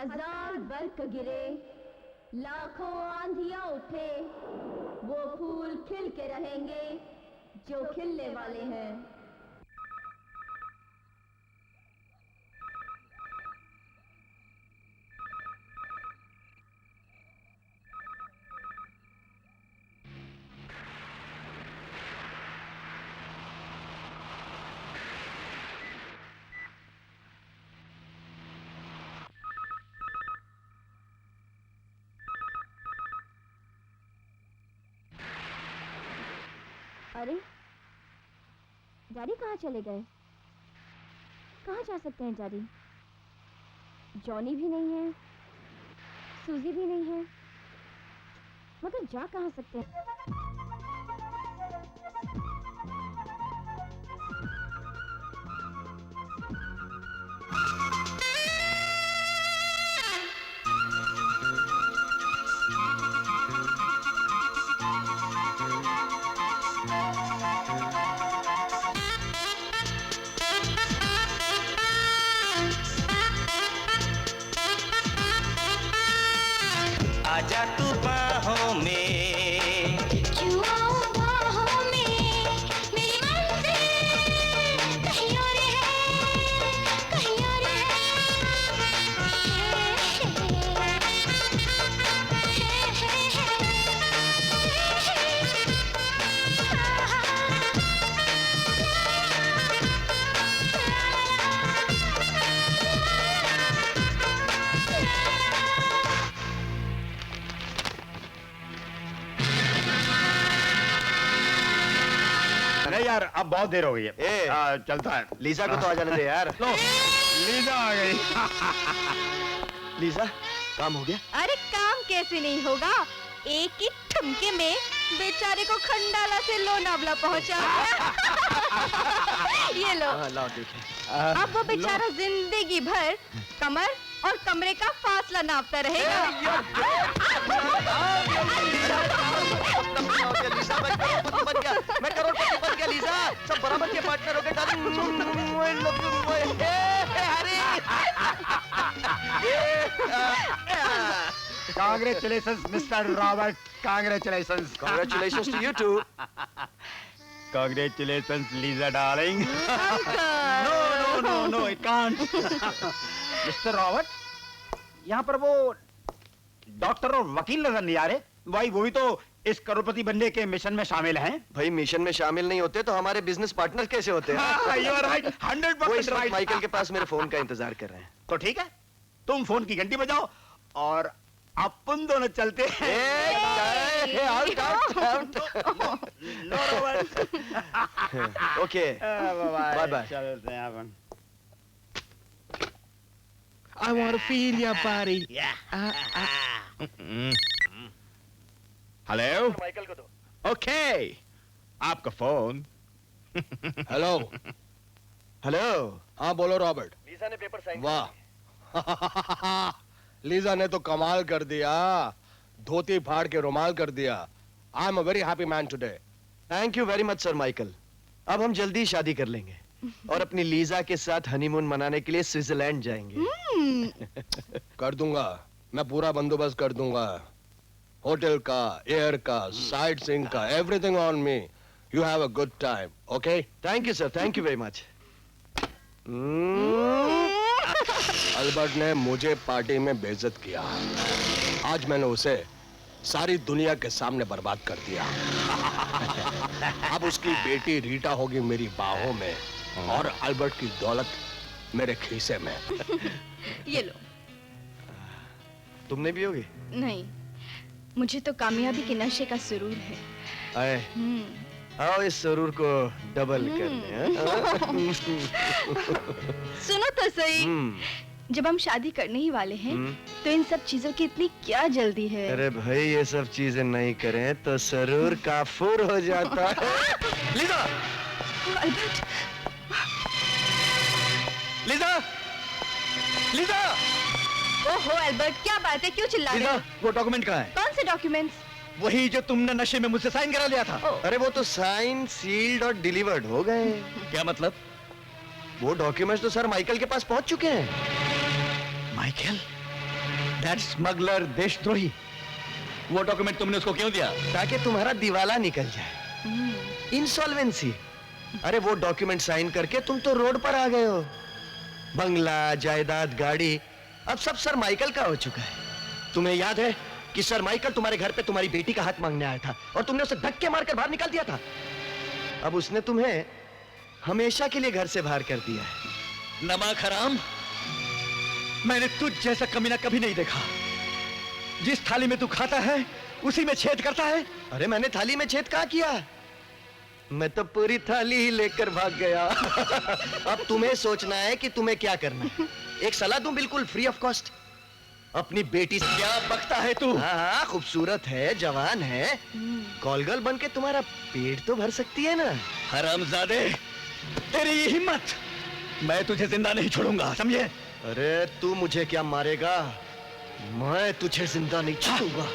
हजार बर्फ गिरे, लाखों आंधियां उठे, वो फूल खिल के रहेंगे जो खिलने वाले हैं। अरे डैडी कहाँ चले गए? कहाँ जा सकते हैं डैडी? जॉनी भी नहीं है, सूजी भी नहीं है, मगर जा कहाँ सकते हैं? आजा तू बाहों में, क्यों आऊं बाहों में, मेरी मंजिल कहीं और है, कहीं और है। नहीं यार, अब बहुत देर हो गई है। चलता है। लीजा को तो आ जाने दे यार। लो, लीजा आ गई। लीजा, काम हो गया? अरे काम कैसे नहीं होगा, एक ही ठुमके में बेचारे को खंडाला से लोनावला पहुंचा दिया। ये लो। लाओ देखें। अब वो बेचारा जिंदगी भर कमर और कमरे का फासला नापता रहेगा। मैं करोड़पति बन गया लीजा, सब बराबर के पार्टनर हो गए darling. Congratulations, Mr. Robert. Congratulations. Congratulations to you too. Congratulations, Lisa, darling. No, it can't. Mr. Robert, यहाँ पर वो डॉक्टर और वकील नजर नहीं आ रहे। भाई वो भी तो इस करोड़पति बनने के मिशन में शामिल हैं। भाई मिशन में शामिल नहीं होते तो हमारे बिजनेस पार्टनर कैसे होते हैं? You are right, 100% right. Michael के पास मेरे फोन का इंतजार कर रहे हैं। तो ठीक है, तुम फोन की घंटी बजाओ और अपन दोनों चलते हैं। Okay, bye bye. चलते हैं अपन। I want to feel your body. Hello, Michael को दो। ओके, आपका फोन। हेलो। हेलो, हाँ बोलो रॉबर्ट। लीजा ने पेपर साइन। वाह। लीजा ने तो कमाल कर दिया, धोती फाड़ के रुमाल कर दिया। I am a very happy man today. Thank you very much sir Michael. अब हम जल्दी ही शादी कर लेंगे और अपनी लीजा के साथ हनीमून मनाने के लिए स्विट्जरलैंड जाएंगे। कर दूंगा, मैं पूरा बंदोबस्त कर दूंगा। होटल का, एयर का, साइट सीइंग का, everything on me. You have a good time, okay? Thank you sir, thank you very much. Albert ने मुझे पार्टी में बेइज्जत किया, आज मैंने उसे सारी दुनिया के सामने बर्बाद कर दिया। अब उसकी बेटी रीटा होगी मेरी बाहों में और अल्बर्ट की दौलत मेरे खीसे में। ये लो। तुमने भी होगी? नहीं, मुझे तो कामयाबी के नशे का सुरूर है। आए, आओ इस सुरूर को डबल कर लें। सुनो तो सही, जब हम शादी करने ही वाले हैं, तो इन सब चीजों की इतनी क्या जल्दी है? अरे भाई ये सब चीजें नहीं करें तो सरूर काफूर हो जाता है। लीजा! अल्बर्ट! लीजा! लीजा! ओहो अल्बर्ट, क्या बात है, क्यों चिल्ला रहे हो? वो डॉक्यूमेंट कहाँ है? कौन से डॉक्यूमेंट्स? वही जो तुमने नशे में मुझसे साइन करा लिया था। अरे वो तो साइन, सील्ड और डिलीवर्ड हो गए। क्या मतलब? वो डॉक्यूमेंट्स तो सर माइकल के पास पहुंच चुके हैं। माइकल? दैट स्मगलर, देशद्रोही। वो डॉक्यूमेंट तुमने उसको क्यों दिया? ताकि तुम्हारा दिवाला निकल जाए, इंसॉल्वेंसी। अरे वो डॉक्यूमेंट साइन करके तुम तो रोड पर आ गए हो। बंगला, जायदाद, गाड़ी, अब सब सर माइकल का हो चुका है। तुम्हें याद है कि सर माइकल तुम्हारे घर पे तुम्हारी बेटी का हाथ मांगने आया था और तुमने उसे धक्के मारकर बाहर निकाल दिया था। अब उसने तुम्हें हमेशा के लिए घर से बाहर कर दिया है। नमक हराम, मैंने तुझ जैसा कमीना कभी नहीं देखा। जिस थाली में तू खाता है उसी में छेद करता है। अरे मैंने थाली में छेद कहाँ किया? मैं तो पूरी थाली ही लेकर भाग गया। अब तुम्हें सोचना है कि तुम्हें क्या करना है। एक सलाह दूं बिल्कुल फ्री ऑफ कॉस्ट। अपनी बेटी से क्या बकता है तू? हाँ, खूबसूरत है, जवान है, कॉलगर्ल बन के तुम्हारा पेट तो भर सकती है ना। हरामजादे, तेरी ये हिम्मत, मैं तुझे जिंदा नहीं छोड़ूंगा, समझे? अरे तू मुझे क्या मारेगा, मैं तुझे जिंदा नहीं छोड़ूंगा।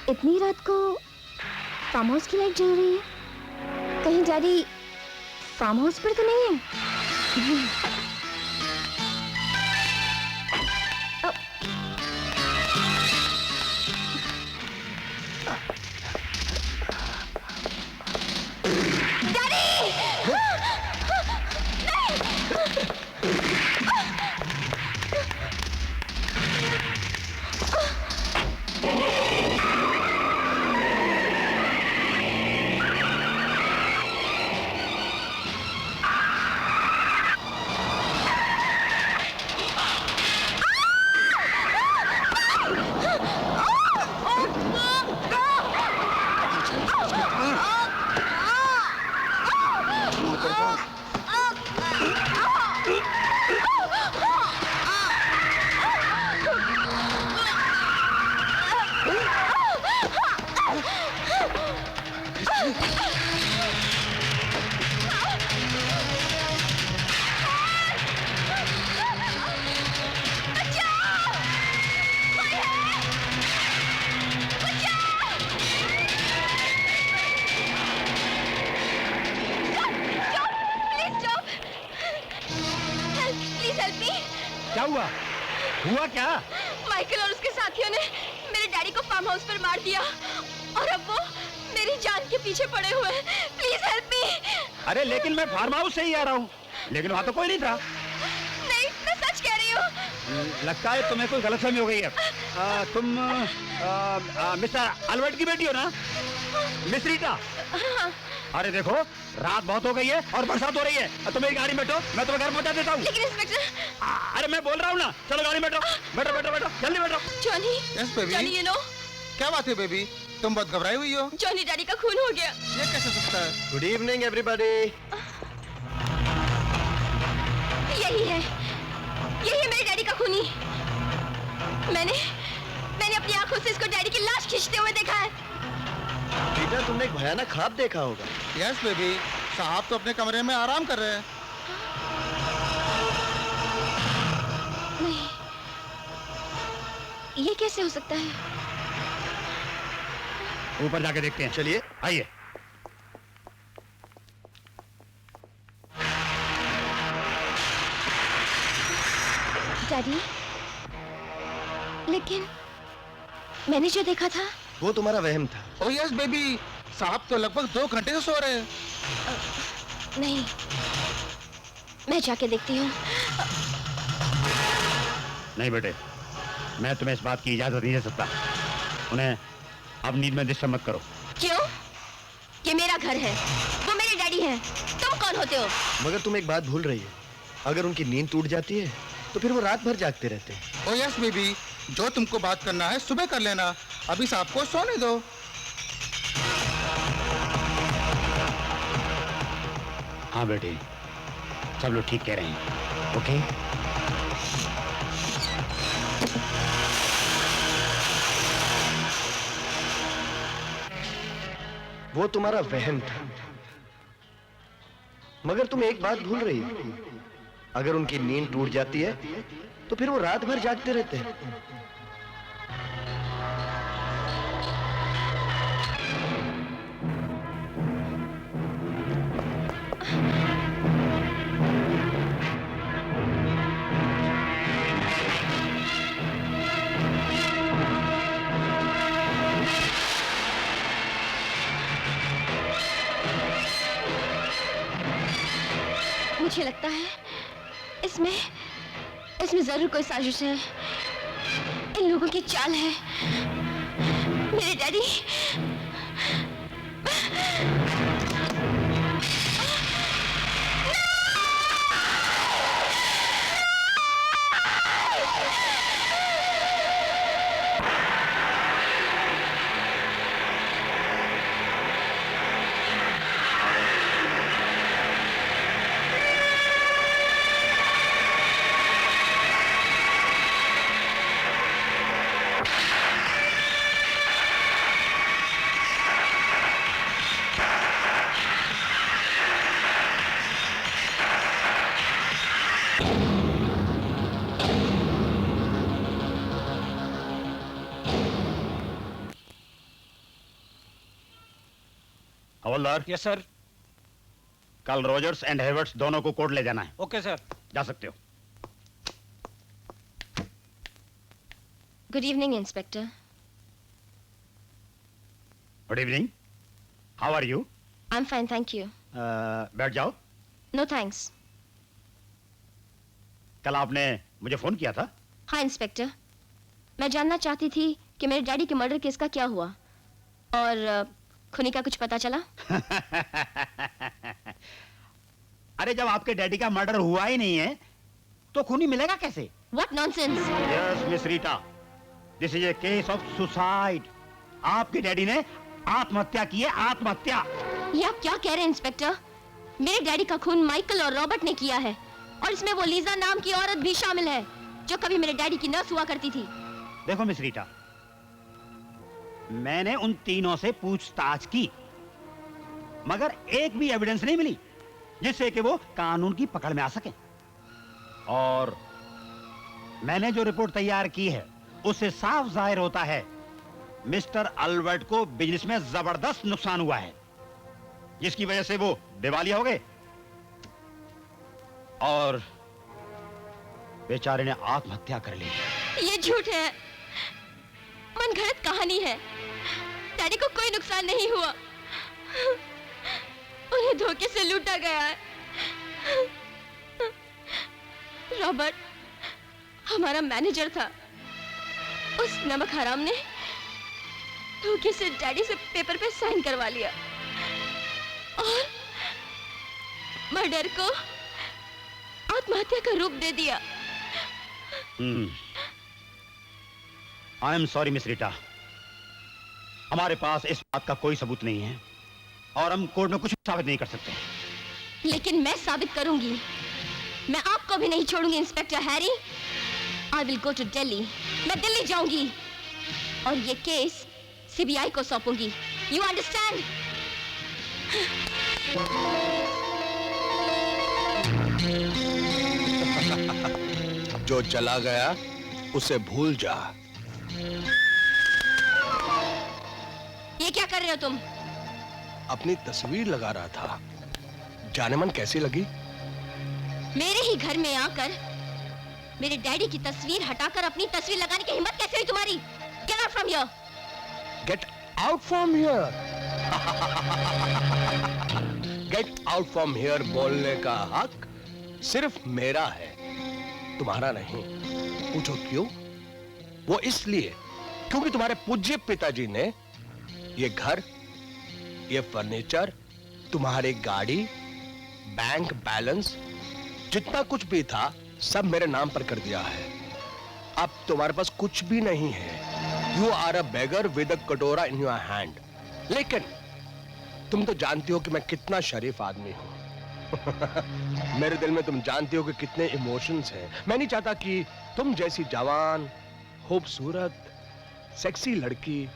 इतनी रात को फार्म हाउस की लाइट जल रही है। कहीं डैडी फार्म हाउस पर तो नहीं है? क्या हुआ? हुआ क्या? माइकल और उसके साथियों ने मेरे डैडी को फार्म हाउस पर मार दिया और अब वो मेरी जान के पीछे पड़े हुए हैं। Please help me. अरे लेकिन मैं फार्म हाउस से ही आ रहा हूँ, लेकिन वहाँ तो कोई नहीं था। नहीं, मैं सच कह रही हूँ। लगता है तुम्हें कोई गलतफहमी हो गई है। तुम मिस्टर अल्बर्ट की बेटी हो ना, मिस रीटा? अरे देखो, रात बहुत हो गई है और बरसात हो रही है। तुम मेरी गाड़ी में बैठो, मैं तुम्हें घर पहुंचा देता हूँ। लेकिन इंस्पेक्टर। अरे मैं बोल रहा हूँ ना, चलो गाड़ी में बैठो, बैठो बैठो बैठो, जल्दी बैठो। Johnny. Yes baby. Johnny, you know. क्या बात है बेबी, तुम बहुत घबराई हुई हो। जॉनी डैडी का खून हो गया। ये कैसे सकता है? Good evening everybody. यही है मेरे डैडी का खूनी। मैंने अपनी आंखों से इसको डैडी की लाश खींचते हुए देखा है। बेटा तुमने एक भयानक ख्वाब देखा होगा। यस बेबी, साहब तो अपने कमरे में आराम कर रहे हैं। नहीं, ये कैसे हो सकता है? ऊपर जाके देखते हैं। चलिए आइए। डैडी, लेकिन मैंने जो देखा था वो तुम्हारा वहम था। ओ यस बेबी, साहब तो लगभग 2 घंटे से सो रहे हैं। नहीं, मैं जाके देखती हूँ। नहीं बेटे, मैं तुम्हें इस बात की इजाजत नहीं दे सकता। उन्हें अब नींद में डिस्टर्ब मत करो। क्यों? ये मेरा घर है, वो मेरे डैडी हैं। तुम कौन होते हो? मगर तुम एक बात भूल रही है, अगर उनकी नींद टूट जाती है तो फिर वो रात भर जागते रहते हैं। ओ यस बेबी, जो तुमको बात करना है सुबह कर लेना, अभी साहब को सोने दो। हाँ बेटे, सब लोग ठीक कह रहे हैं। ओके? वो तुम्हारा वहम था। मगर तुम एक बात भूल रही हो, अगर उनकी नींद टूट जाती है तो फिर वो रात भर जागते रहते हैं। मुझे लगता है इसमें जरूर कोई साजिश है। इन लोगों की चाल है। मेरे डैडी हवलदार। Yes sir. कल रॉजर्स एंड हेवर्ट्स दोनों को कोर्ट ले जाना है। Okay sir. जा सकते हो। Good evening inspector. Good evening. How are you? I am fine thank you. बैठ जाओ। No thanks. कल आपने मुझे फोन किया था? हाँ इंस्पेक्टर, मैं जानना चाहती थी कि मेरे डैडी के मर्डर केस का क्या हुआ और खूनी का कुछ पता चला? अरे जब आपके डैडी का मर्डर हुआ ही नहीं है तो खूनी मिलेगा कैसे? What nonsense! Yes, Miss Rita. This is a case of suicide. आपके डैडी ने आत्महत्या की है, आत्महत्या। ये आप क्या कह रहे हैं इंस्पेक्टर? मेरे डैडी का खून माइकल और रॉबर्ट ने किया है और इसमें वो लीजा नाम की औरत भी शामिल है जो कभी मेरे डैडी की नर्स हुआ करती थी। देखो मिस रीटा, मैंने उन तीनों से पूछताछ की मगर एक भी एविडेंस नहीं मिली जिससे कि वो कानून की पकड़ में आ सके। और मैंने जो रिपोर्ट तैयार की है उससे साफ जाहिर होता है मिस्टर अल्बर्ट को बिजनेस में जबरदस्त नुकसान हुआ है जिसकी वजह से वो दिवालिया हो गए और बेचारे ने आत्महत्या कर ली। ये झूठ है, मनगढ़ंत कहानी है। डैडी को कोई नुकसान नहीं हुआ, उन्हें धोखे से लूटा गया है। रॉबर्ट हमारा मैनेजर था, उस नमक हराम ने धोखे से डैडी से पेपर पे साइन करवा लिया और मर्डर को आत्महत्या का रूप दे दिया। आई एम सॉरी मिस रीटा, हमारे पास इस बात का कोई सबूत नहीं है और हम कोर्ट में कुछ साबित नहीं कर सकते। लेकिन मैं साबित करूंगी, मैं आपको भी नहीं छोड़ूंगी inspector Harry. I will go to Delhi, मैं दिल्ली जाऊंगी और ये केस सीबीआई को सौंपूंगी। You understand? जो चला गया उसे भूल जा। ये क्या कर रहे हो तुम? अपनी तस्वीर लगा रहा था। जाने मन कैसी लगी? मेरे ही घर में आकर मेरे डैडी की तस्वीर हटाकर अपनी तस्वीर लगाने की हिम्मत कैसे हुई तुम्हारी? Get out from here! Get out from here! Get out from here बोलने का हक सिर्फ मेरा है, तुम्हारा नहीं। पूछो क्यों? वो इसलिए क्योंकि तुम्हारे पूज्य पिताजी ने ये घर, ये फर्नीचर, तुम्हारी गाड़ी, बैंक बैलेंस, जितना कुछ भी था सब मेरे नाम पर कर दिया है। अब तुम्हारे पास कुछ भी नहीं है। You are a beggar with a katora in your hand. लेकिन तुम तो जानती हो कि मैं कितना शरीफ आदमी हूं। मेरे दिल में तुम जानती हो कि कितने इमोशंस हैं। मैं नहीं चाहता कि तुम जैसी जवान, खूबसूरत, सेक्सी लड़की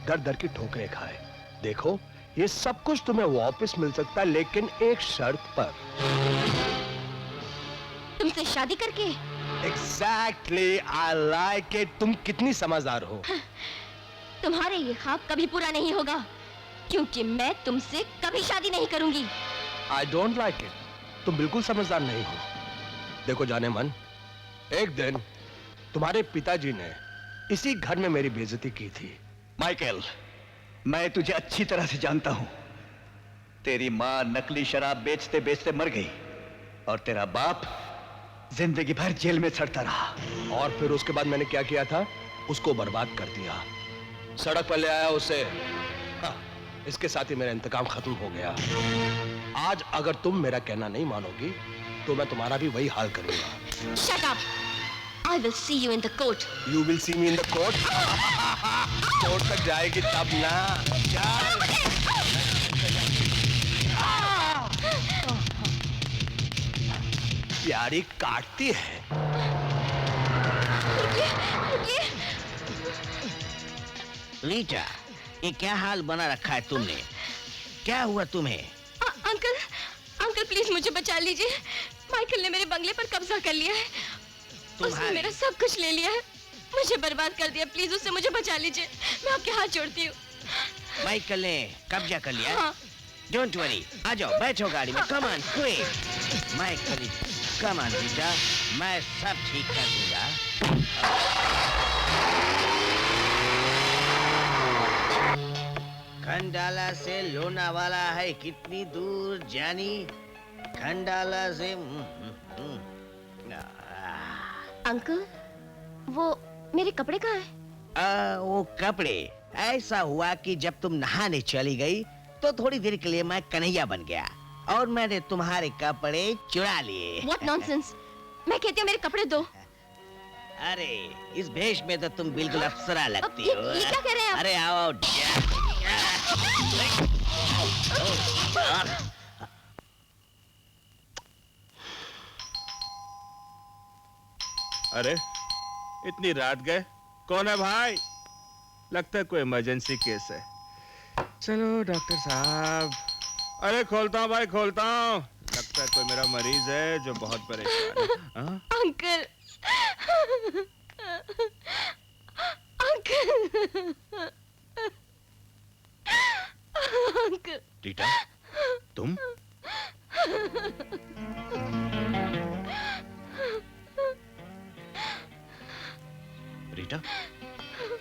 दर दर की ठोकरें खाए। देखो, ये सब कुछ तुम्हें वापस मिल सकता है, लेकिन एक शर्त पर। तुमसे शादी करके? Exactly, I like it. तुम कितनी समझदार हो। तुम्हारे ये ख्वाब कभी पूरा नहीं होगा, क्योंकि मैं तुमसे कभी शादी नहीं करूंगी। I don't like it. तुम बिल्कुल समझदार नहीं हो। देखो जाने मन, एक दिन तुम्हारे पिताजी ने इसी घर में मेरी बेइज्जती की थी। माइकल, मैं तुझे अच्छी तरह से जानता हूं। तेरी माँ नकली शराब बेचते बेचते मर गई और तेरा बाप जिंदगी भर जेल में सड़ता रहा। और फिर उसके बाद मैंने क्या किया था? उसको बर्बाद कर दिया, सड़क पर ले आया उसे। हाँ, इसके साथ ही मेरा इंतकाम खत्म हो गया। आज अगर तुम मेरा कहना नहीं मानोगी तो मैं तुम्हारा भी वही हाल करूंगा। Shut up! I will see you in the court. You will see me in the court. Court तक जाएगी तब ना। चल। प्यारी काटती है। रीटा, ये क्या हाल बना रखा है तुमने? क्या हुआ तुम्हें? अंकल, अंकल प्लीज मुझे बचा लीजिए। माइकल ने मेरे बंगले पर कब्जा कर लिया है। उसने मेरा सब कुछ ले लिया है, मुझे बर्बाद कर दिया। प्लीज उससे मुझे बचा लीजिए, मैं आपके हाथ जोड़ती हूँ। माइकल ने कब्जा कर लिया? हाँ। डोंट वरी, आ जाओ, बैठो गाड़ी में। Come on quick. Michael, come on Rita, मैं सब ठीक कर दूंगा। खंडाला से लोनावाला है कितनी दूर जानी? खंडाला से अंकल, वो मेरे कपड़े कहाँ हैं? वो कपड़े ऐसा हुआ कि जब तुम नहाने चली गई तो थोड़ी देर के लिए मैं कन्हैया बन गया और मैंने तुम्हारे कपड़े चुरा लिए। What nonsense! मैं कहती हूँ मेरे कपड़े दो। अरे इस भेष में तो तुम बिल्कुल अप्सरा लगती हो। ये क्या कह रहे हैं आप? अरे आओ। अरे इतनी रात गए, कौन है भाई? लगता है कोई इमरजेंसी केस है। चलो डॉक्टर साहब। अरे खोलता हूँ भाई, खोलता हूँ। लगता है कोई मेरा मरीज है जो बहुत परेशान है। हाँ? Uncle, uncle, uncle. रीटा, तुम? रीटा,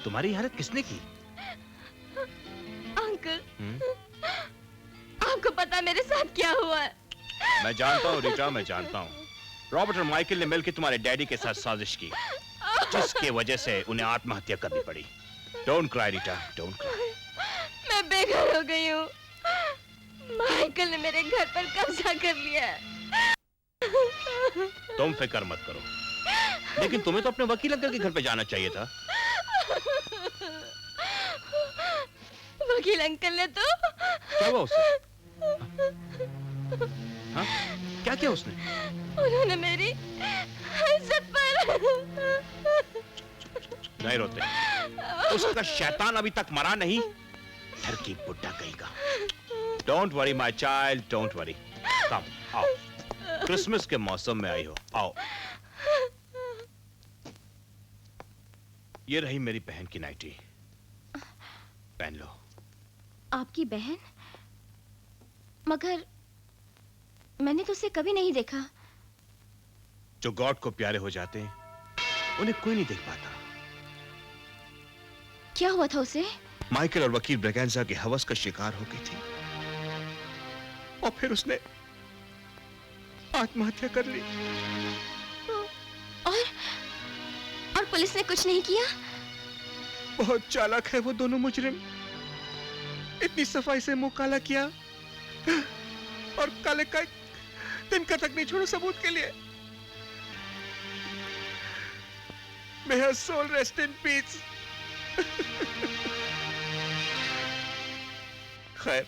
तुम्हारी हालत किसने की? अंकल, आपको पता है मेरे साथ क्या हुआ है? मैं जानता हूँ रीटा, मैं जानता हूँ। रॉबर्ट और माइकल ने मिलकर तुम्हारे डैडी के साथ साजिश की, जिसके वजह से उन्हें आत्महत्या करनी पड़ी। Don't cry Rita, don't cry. मैं बेघर हो गई हूँ। माइकल ने मेरे घर पर कब्जा कर लिया है। तुम फिक्र मत करो, लेकिन तुम्हें तो अपने वकील अंकल के घर पे जाना चाहिए था। वकील अंकल ने तो क्या हुआ उससे? हाँ? क्या किया उसने? उन्होंने मेरी इज्जत पर। नहीं रोते, उसका शैतान अभी तक मरा नहीं। डर की बुड्ढा कहेगा। Don't worry my child, don't worry. Come, आओ। क्रिसमस के मौसम में आई हो, आओ। ये रही मेरी बहन की नाइटी, पहन लो। आपकी बहन? मगर मैंने तो उसे कभी नहीं देखा। जो गॉड को प्यारे हो जाते हैं, उन्हें कोई नहीं देख पाता। क्या हुआ था उसे? माइकल और वकील ब्रैगेंजा के हवस का शिकार हो गई थी और फिर उसने आत्महत्या कर ली। और पुलिस ने कुछ नहीं किया? बहुत चालाक है वो दोनों मुजरिम। इतनी सफाई से मुंह काला किया और काले का तिनका तक नहीं छोड़ा सबूत के लिए। May her soul rest in peace. खैर,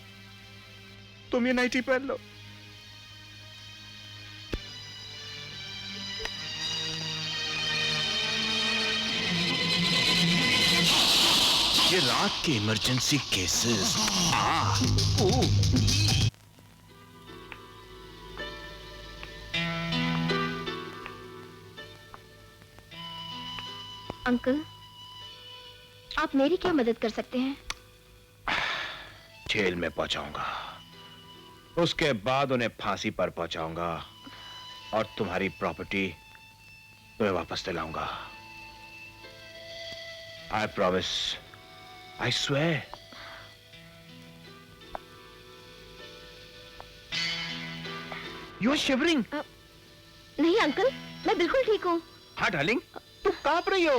तुम ये नाइटी पहन लो। ये रात के इमरजेंसी केसेस। अंकल, आप मेरी क्या मदद कर सकते हैं? जेल में पहुंचाऊंगा, उसके बाद उन्हें फांसी पर पहुंचाऊंगा और तुम्हारी प्रॉपर्टी तुम्हें वापस दिलाऊंगा। I promise, I swear. You are shivering. नहीं अंकल, मैं बिल्कुल ठीक हूँ। हाँ डार्लिंग, तुम कांप रही हो।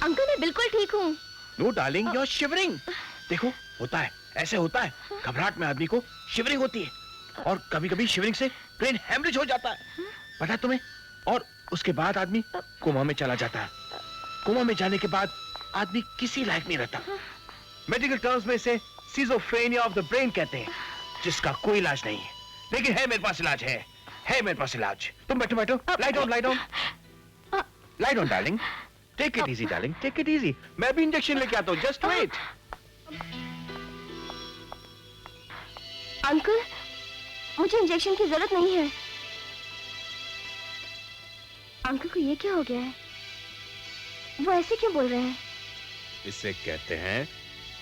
अंकल मैं बिल्कुल ठीक हूँ। No darling, you are shivering. देखो, होता है, ऐसे होता है, घबराहट में आदमी को शिवरिंग होती है और कभी-कभी शिवरिंग से ब्रेन हेमरेज हो जाता है, पता है तुम्हें? और उसके बाद आदमी कोमा में चला जाता है। कोमा में जाने के बाद आदमी किसी लायक नहीं रहता। मेडिकल टर्म्स में इसे सिजोफ्रेनिया ऑफ द ब्रेन कहते हैं, जिसका कोई इलाज नहीं है, लेकिन है मेरे पास इलाज है मेरे पास इलाज। तुम बैठो बैठो, lie down lie down darling, take it easy darling, take it easy. मैं भी इंजेक्शन लेके आता हूँ, जस्ट वेट। अंकल, मुझे इंजेक्शन की जरूरत नहीं है। अंकल को ये क्या हो गया है? वो ऐसे क्यों बोल रहे हैं? इसे कहते हैं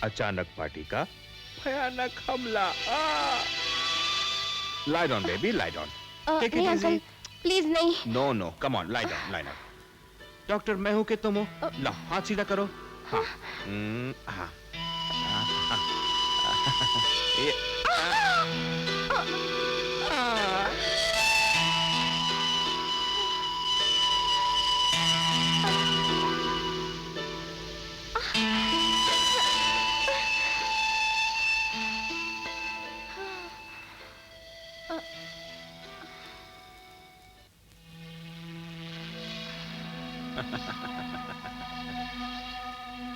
अचानक पार्टी का भयानक हमला। Lie down baby, lie down, take it नहीं इजी। अंकल, प्लीज नहीं। No no, come on, lie down, lie down. Doctor मैं हूं कि तुम हो? ला, हाथ सीधा करो। हाँ, हाँ, ये,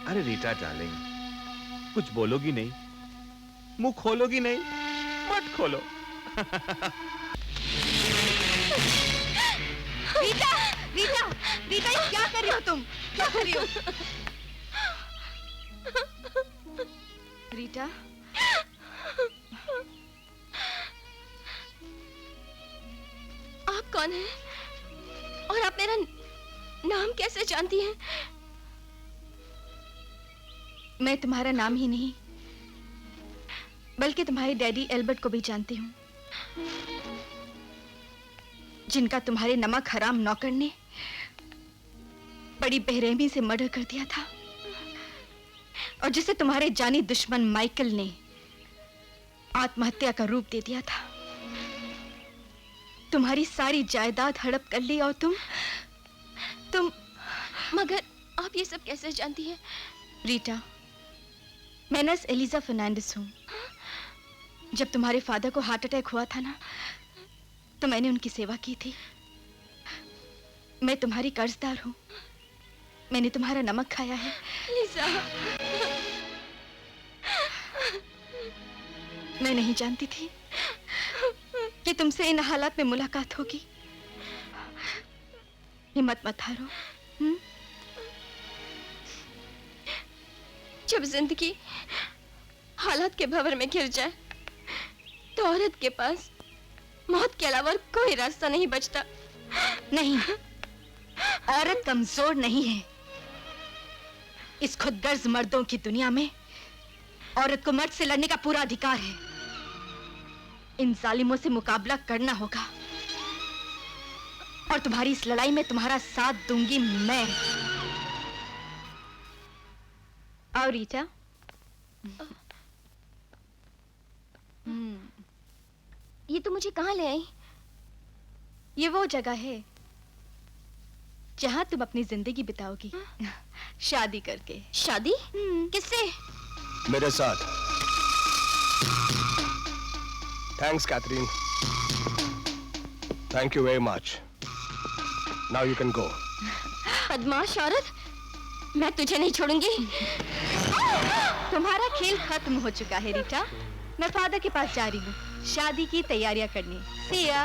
अरे रीटा डार्लिंग, कुछ बोलोगी नहीं? मुंह खोलोगी नहीं? मत खोलो। रीटा, रीटा, रीटा, ये क्या कर रही हो तुम? क्या कर रही हो? रीटा, आप कौन हैं? और आप मेरा नाम कैसे जानती हैं? मैं तुम्हारा नाम ही नहीं, बल्कि तुम्हारे डैडी एल्बर्ट को भी जानती हूँ, जिनका तुम्हारे नमक हराम नौकर ने बड़ी बेरहमी से मर्डर कर दिया था और जिसे तुम्हारे जानी दुश्मन माइकल ने आत्महत्या का रूप दे दिया था। तुम्हारी सारी जायदाद हड़प कर ली और तुम मगर आप ये सब कैसे जानती हैं? रीटा, मैं नर्स एलिजा फर्नांडिस हूँ। जब तुम्हारे फादर को हार्ट अटैक हुआ था ना, तो मैंने उनकी सेवा की थी। मैं तुम्हारी कर्जदार हूँ। मैंने तुम्हारा नमक खाया है। लिसा, मैं नहीं जानती थी कि तुमसे इन हालात में मुलाकात होगी। हिम्मत मत हारो। जब जिंदगी हालात के भंवर में घिर जाए तो औरत के पास मौत के अलावा कोई रास्ता नहीं बचता। नहीं, औरत कमजोर नहीं है। इस खुदगर्ज मर्दों की दुनिया में औरत को मर्द से लड़ने का पूरा अधिकार है। इन जालिमों से मुकाबला करना होगा और तुम्हारी इस लड़ाई में तुम्हारा साथ दूंगी मैं। आओ रीटा। ये तो मुझे कहाँ ले आई? ये वो जगह है जहां तुम अपनी जिंदगी बिताओगी, शादी करके। शादी? किससे? मेरे साथ। Thanks Catherine, thank you very much. Now you can go. बदमाश औरत, मैं तुझे नहीं छोड़ूंगी। तुम्हारा खेल खत्म हो चुका है रीटा। मैं फादर के पास जा रही हूँ शादी की तैयारियां करने। See ya।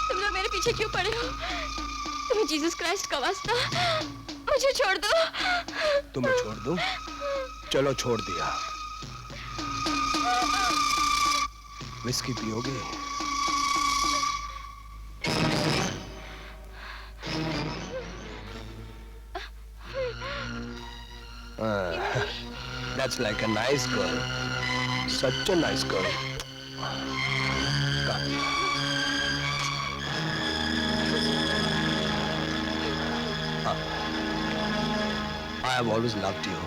तुम लोग मेरे पीछे क्यों पड़े हो? जीसस क्राइस्ट का वास्ता मुझे छोड़ दो। तुम्हें छोड़ दूं? चलो छोड़ दिया। विस्की पियोगे? That's like a nice girl. Such a nice girl. Come. I have always loved you.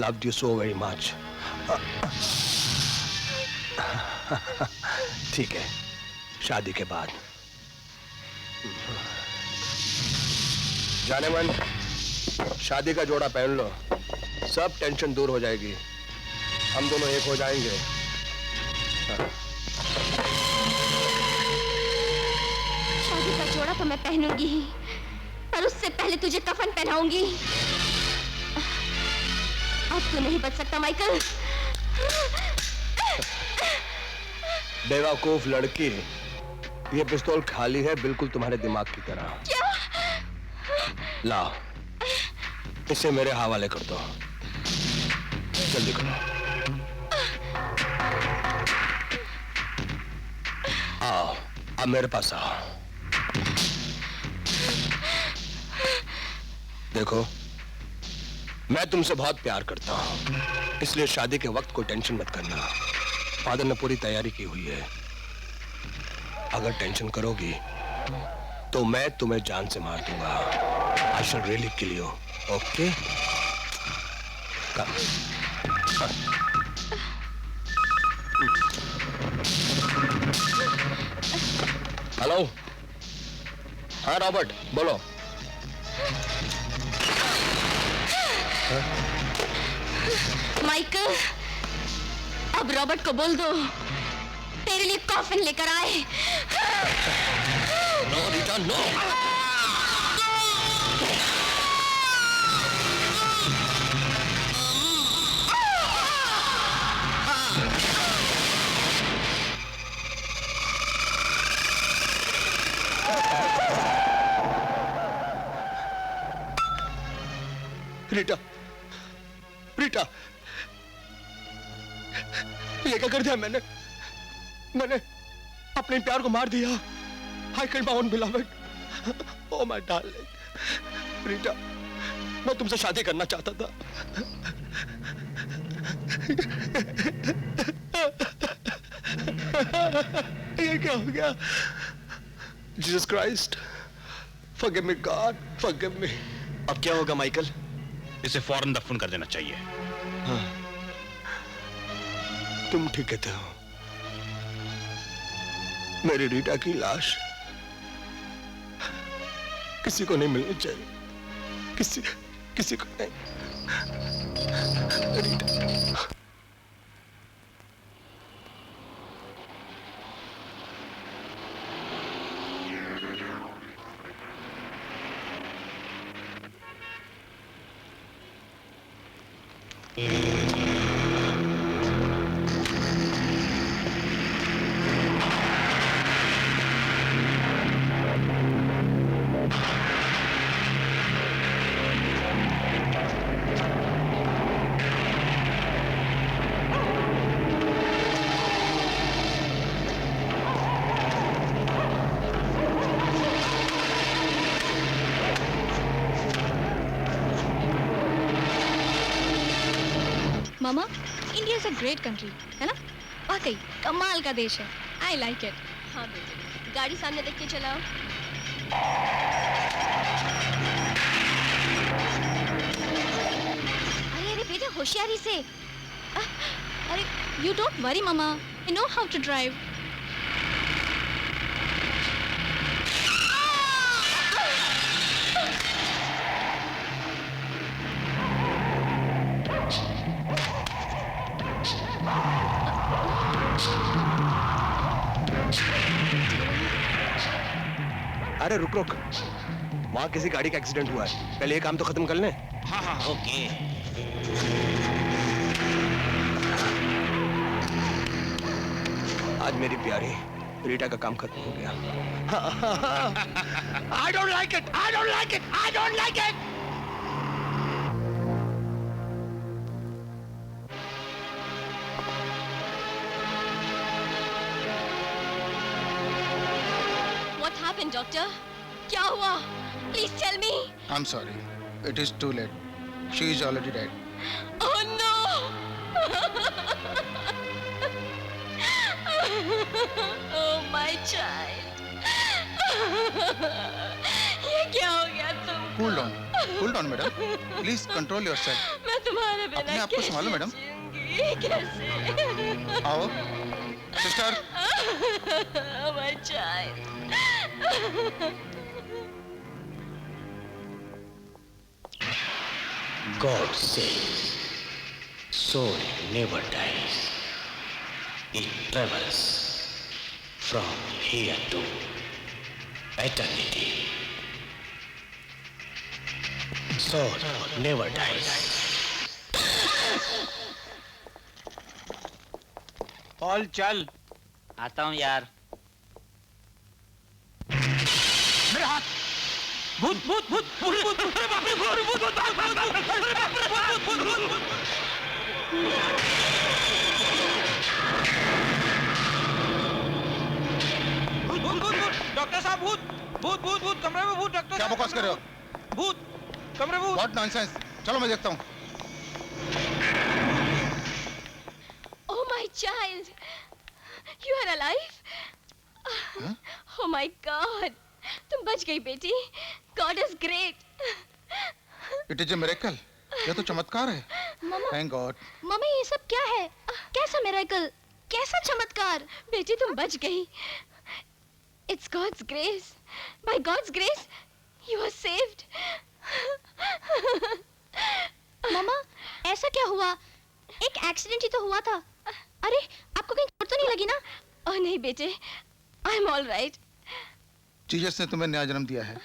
Loved you so very much. ठीक है, शादी के बाद। जाने मन, शादी का जोड़ा पहन लो, सब टेंशन दूर हो जाएगी। हम दोनों एक हो जाएंगे। शादी का जोड़ा तो मैं पहनूंगी ही, पर उससे पहले तुझे कफन पहनाऊंगी। अब तू नहीं बच सकता माइकल। बेवकूफ लड़की, ये पिस्तौल खाली है, बिल्कुल तुम्हारे दिमाग की तरह। क्या? लाओ, इसे मेरे हवाले कर दो। जल्दी करो। आओ, अब मेरे पास आओ। देखो, मैं तुमसे बहुत प्यार करता हूं, इसलिए शादी के वक्त कोई टेंशन मत करना। फादर ने पूरी तैयारी की हुई है। अगर टेंशन करोगी तो मैं तुम्हें जान से मार दूंगा। I shall really kill you. Okay? Come. Hello, हाँ रॉबर्ट, बोलो। माइकल, अब रॉबर्ट को बोल दो तेरे लिए कॉफिन लेकर आए। No Rita, no. Rita, Rita, ये क्या कर दिया मैंने? मैंने अपने प्यार को मार दिया। I killed my own beloved. Oh my darling. Rita, मैं तुमसे शादी करना चाहता था। ये क्या हो गया? Jesus Christ, forgive me God, forgive me. अब क्या होगा माइकल? इसे फौरन दफन कर देना चाहिए। हाँ, तुम ठीक कहते हो। मेरी रीटा की लाश किसी को नहीं मिलनी चाहिए। किसी को नहीं। रीटा। मामा, India is a great country, है ना? वाकई कमाल का देश है। I like it. हाँ बेटे, गाड़ी सामने देख के चलाओ। अरे बेटे, होशियारी से। अरे you don't worry mama, I know how to drive. अरे रुक रुक, वहां किसी गाड़ी का एक्सीडेंट हुआ है। पहले ये काम तो खत्म कर लें। हाँ हाँ ओके। आज मेरी प्यारी रीटा का काम खत्म हो गया। I don't like it. I don't like it. I don't like it. What happened, doctor? क्या हुआ? Please tell me. I'm sorry. It is too late. She is already dead. Oh no! Oh my child. ये क्या हो गया तुमको? Cool down, madam. Please control yourself. मैं तुम्हारे बिना अपने आप को कैसे संभालो, मैडम। जीऊंगी? कैसे? आओ, sister. Oh my child. God says, soul never dies. It travels from here to eternity. Soul never dies. Paul चल। आता हूँ यार। मेरे हाथ। भूत भूत भूत भूत भूत भूत अरे बाप रे भूत भूत भूत अरे बाप रे भूत भूत भूत डॉक्टर साहब भूत भूत भूत भूत कमरे में भूत डॉक्टर क्या बकवास कर रहे हो? भूत कमरे में भूत। What nonsense? चलो मैं देखता हूँ। Oh my child, you are alive? Oh my God, तुम बच गई बेटी। God is great. It is a miracle. ये तो चमत्कार है। मम्मा, Thank God. मम्मी ये सब क्या है? कैसा मिरेकल? कैसा चमत्कार? बेटी तुम बच गई। It's God's grace. By God's grace, you are saved. मम्मा ऐसा क्या हुआ? एक एक्सीडेंट ही तो हुआ था। अरे आपको कहीं चोट तो नहीं लगी ना? ओह नहीं बेटे, I am all right. Jesus ने तुम्हें नया जन्म दिया है।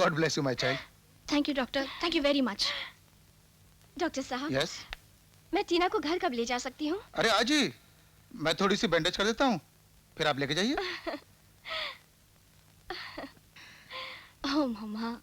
God bless you, my child. Thank you doctor, thank you very much. Doctor साहब, Yes. मैं टीना को घर कब ले जा सकती हूँ? अरे आज ही मैं थोड़ी सी बैंडेज कर देता हूँ, फिर आप लेके जाइए। ओह मम्मा।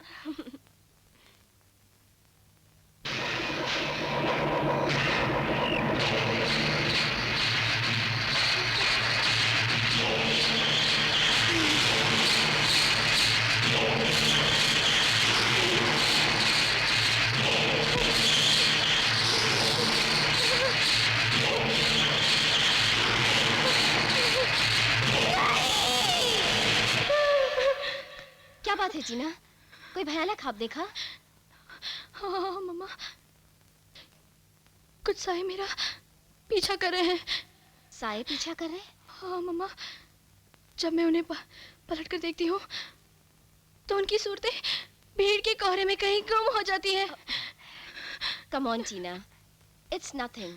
क्या बात है जीना? कोई भयानक ख्वाब देखा? हाँ मम्मा, कुछ साए मेरा पीछा कर रहे हैं। साए पीछा कर रहे? हाँ मम्मा, जब मैं उन्हें पलट कर देखती हूँ तो उनकी सूरतें भीड़ के कोहरे में कहीं गुम हो जाती हैं। Come on Jeena, it's nothing.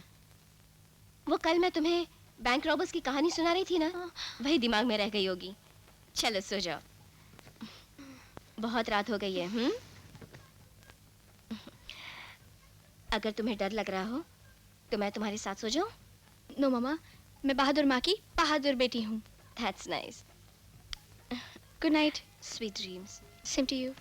वो कल मैं तुम्हें बैंक रॉबर्स की कहानी सुना रही थी ना, वही दिमाग में रह गई होगी। चलो सो जाओ, बहुत रात हो गई है। अगर तुम्हें डर लग रहा हो तो मैं तुम्हारे साथ सो जाऊं? नो मामा, मैं बहादुर माँ की बहादुर बेटी हूँ। That's nice. Good night. Sweet dreams. Same to you.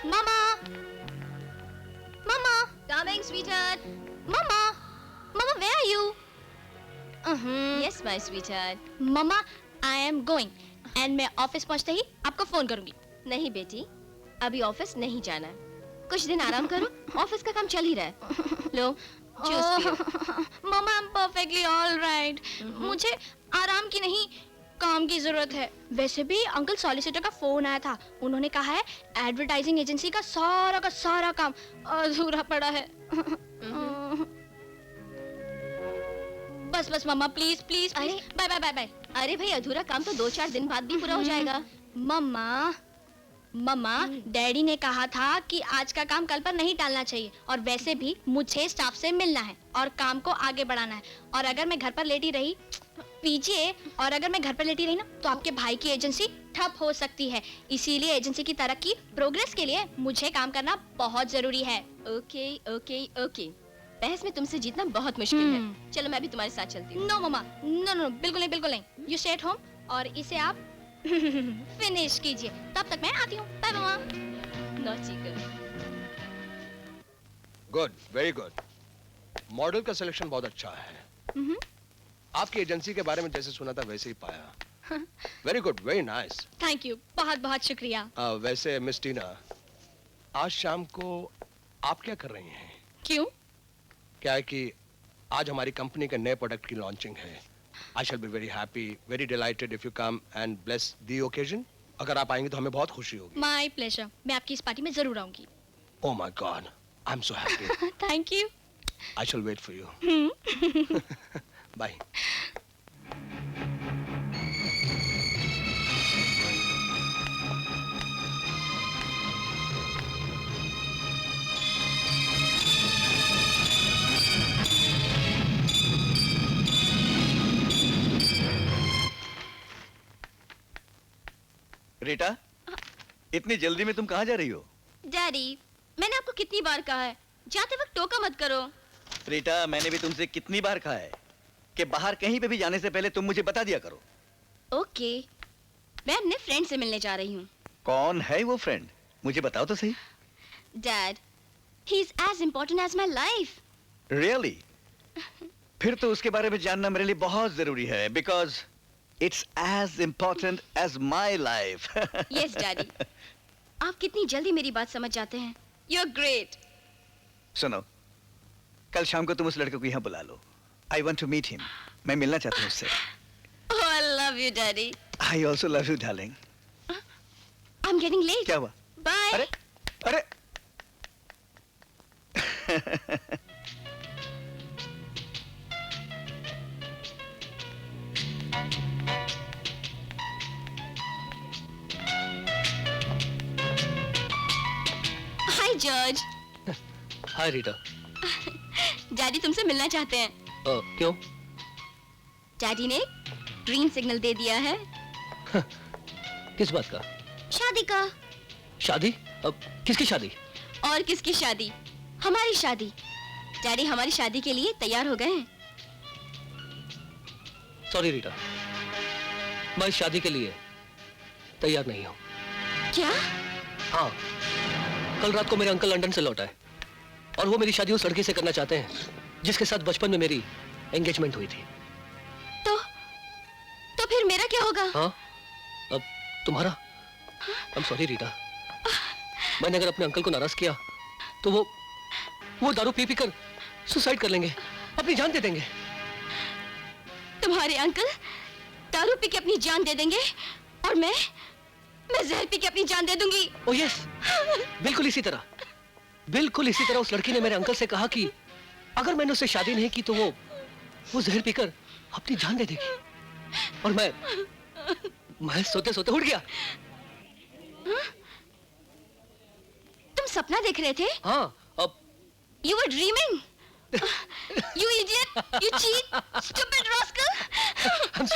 Mama! Mama! Coming, sweetheart. Mama! Mama, where are you? Yes, my sweetheart. Mama, I am going. And मैं ऑफिस पहुंचते ही आपको फोन करूंगी। नहीं बेटी, अभी ऑफिस नहीं जाना। कुछ दिन आराम करो, ऑफिस का काम चल ही रहा है। लो, जूस पियो। Mama, I'm perfectly all right. मुझे आराम की नहीं, काम की जरूरत है। वैसे भी अंकल सॉलिसिटर का फोन आया था, उन्होंने कहा है एडवर्टाइजिंग एजेंसी का सारा काम अधूरा पड़ा है। बस mama, please please please, bye bye bye bye. अरे भाई, अधूरा काम तो 2-4 दिन बाद भी पूरा हो जाएगा। मम्मा, डैडी ने कहा था कि आज का काम कल पर नहीं टालना चाहिए, और वैसे भी मुझे स्टाफ से मिलना है और काम को आगे बढ़ाना है। और अगर मैं घर पर लेटी रही और अगर मैं घर पर लेटी रही ना, तो आपके भाई की एजेंसी ठप हो सकती है। इसीलिए एजेंसी की तरक्की, प्रोग्रेस के लिए मुझे काम करना बहुत जरूरी है। ओके ओके ओके, बहस में तुमसे जीतना बहुत मुश्किल है। चलो मैं भी तुम्हारे साथ चलती हूँ। नो मम्मा, नो नो, बिल्कुल नहीं, बिल्कुल नहीं। यू स्टे एट होम और इसे आप फिनिश कीजिए। तब तक मैं आती हूँ। Bye mama. Naughty girl. Good, very good. Model का सिलेक्शन बहुत अच्छा है। आपकी एजेंसी के बारे में जैसे सुना था वैसे ही पाया। Very good, very nice. Thank you, बहुत बहुत शुक्रिया। वैसे मिस टीना, आज शाम को आप क्या कर रही हैं? क्यों? क्या है कि आज हमारी कंपनी के नए प्रोडक्ट की लॉन्चिंग है। I shall be very happy, very delighted if you come and bless the occasion. अगर आप आएंगे तो हमें बहुत खुशी होगी। माय प्लेजर, मैं आपकी इस पार्टी में जरूर आऊंगी। Oh my God, I am so happy. Thank you. I shall wait for you. Bye. Rita, इतनी जल्दी में तुम कहाँ जा रही हो? डैडी, मैंने आपको कितनी बार कहा है, जाते वक्त टोका मत करो। रीटा, मैंने भी तुमसे कितनी बार कहा है कि बाहर कहीं पे भी जाने से पहले तुम मुझे बता दिया करो। ओके, मैं अपने फ्रेंड से मिलने जा रही हूँ। कौन है वो फ्रेंड? मुझे बताओ तो सही। Dad, he is as important as my life. Really? फिर तो उसके बारे में जानना मेरे लिए बहुत जरूरी है, because it's as important as my life. Yes daddy, आप कितनी जल्दी मेरी बात समझ जाते हैं। You are great. सुनो, कल शाम को तुम उस लड़के को यहाँ बुला लो। I want to meet him. मैं मिलना चाहता हूँ उससे। Oh, I love you, Daddy. I also love you, darling. I'm getting late. क्या हुआ? Bye. अरे, अरे। Hi, George. हाय रीटा। डैडी तुमसे मिलना चाहते हैं। क्यों? डैडी ने ग्रीन सिग्नल दे दिया है। किस बात का? शादी का। शादी? अब किसकी शादी? और किसकी शादी? हमारी शादी। डैडी हमारी शादी के लिए तैयार हो गए हैं। सॉरी रीटा, मैं इस शादी के लिए तैयार नहीं हूँ। क्या? हाँ, कल रात को मेरे अंकल लंदन से लौट आए और वो मेरी शादी उस लड़के से करना चाहते हैं जिसके साथ बचपन में मेरी एंगेजमेंट हुई थी। तो फिर मेरा क्या होगा? हाँ, अब तुम्हारा। I'm sorry रीटा, मैंने अगर अपने अंकल को नाराज किया तो वो दारू पी कर सुसाइड कर लेंगे, अपनी जान दे देंगे। तुम्हारे अंकल दारू पी के अपनी जान दे देंगे और मैं जहर पी के अपनी जान दे दूंगी। ओह यस, बिल्कुल इसी तरह उस लड़की ने मेरे अंकल से कहा कि अगर मैंने उससे शादी नहीं की तो वो जहर पीकर अपनी जान दे देगी। और मैं सोते सोते उठ गया। तुम सपना देख रहे थे? हाँ, अब You were dreaming. You idiot! You cheat! Stupid rascal! I'm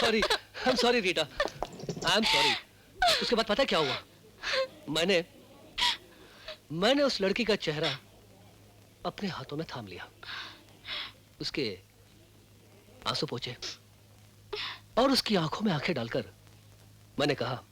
sorry Rita, I'm sorry। उसके बाद पता क्या हुआ? मैंने उस लड़की का चेहरा अपने हाथों में थाम लिया, उसके आंसू पोंछे और उसकी आंखों में आंखें डालकर मैंने कहा,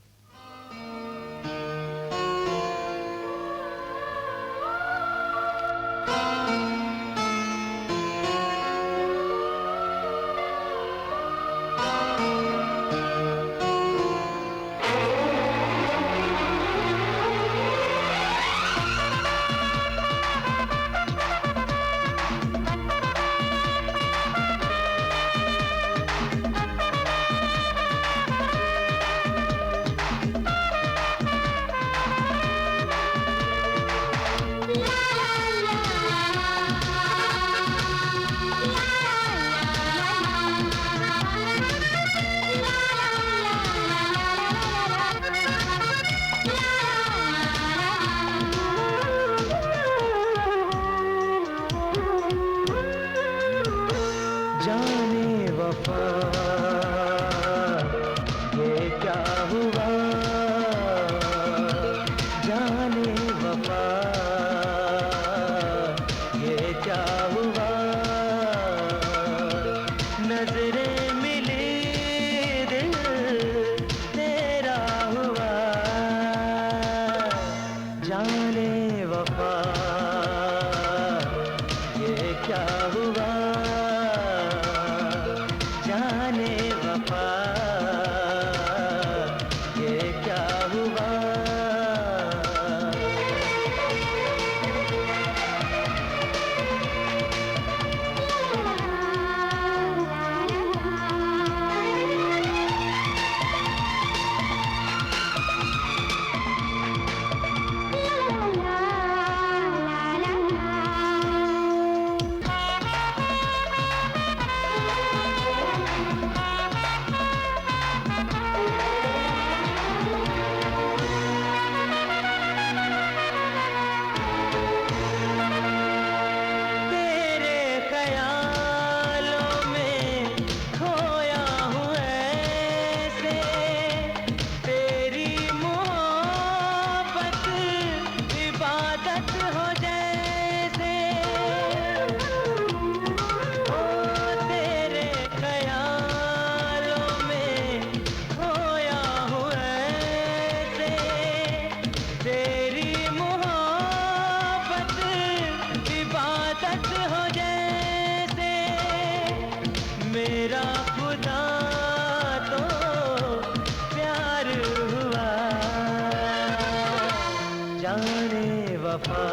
वफा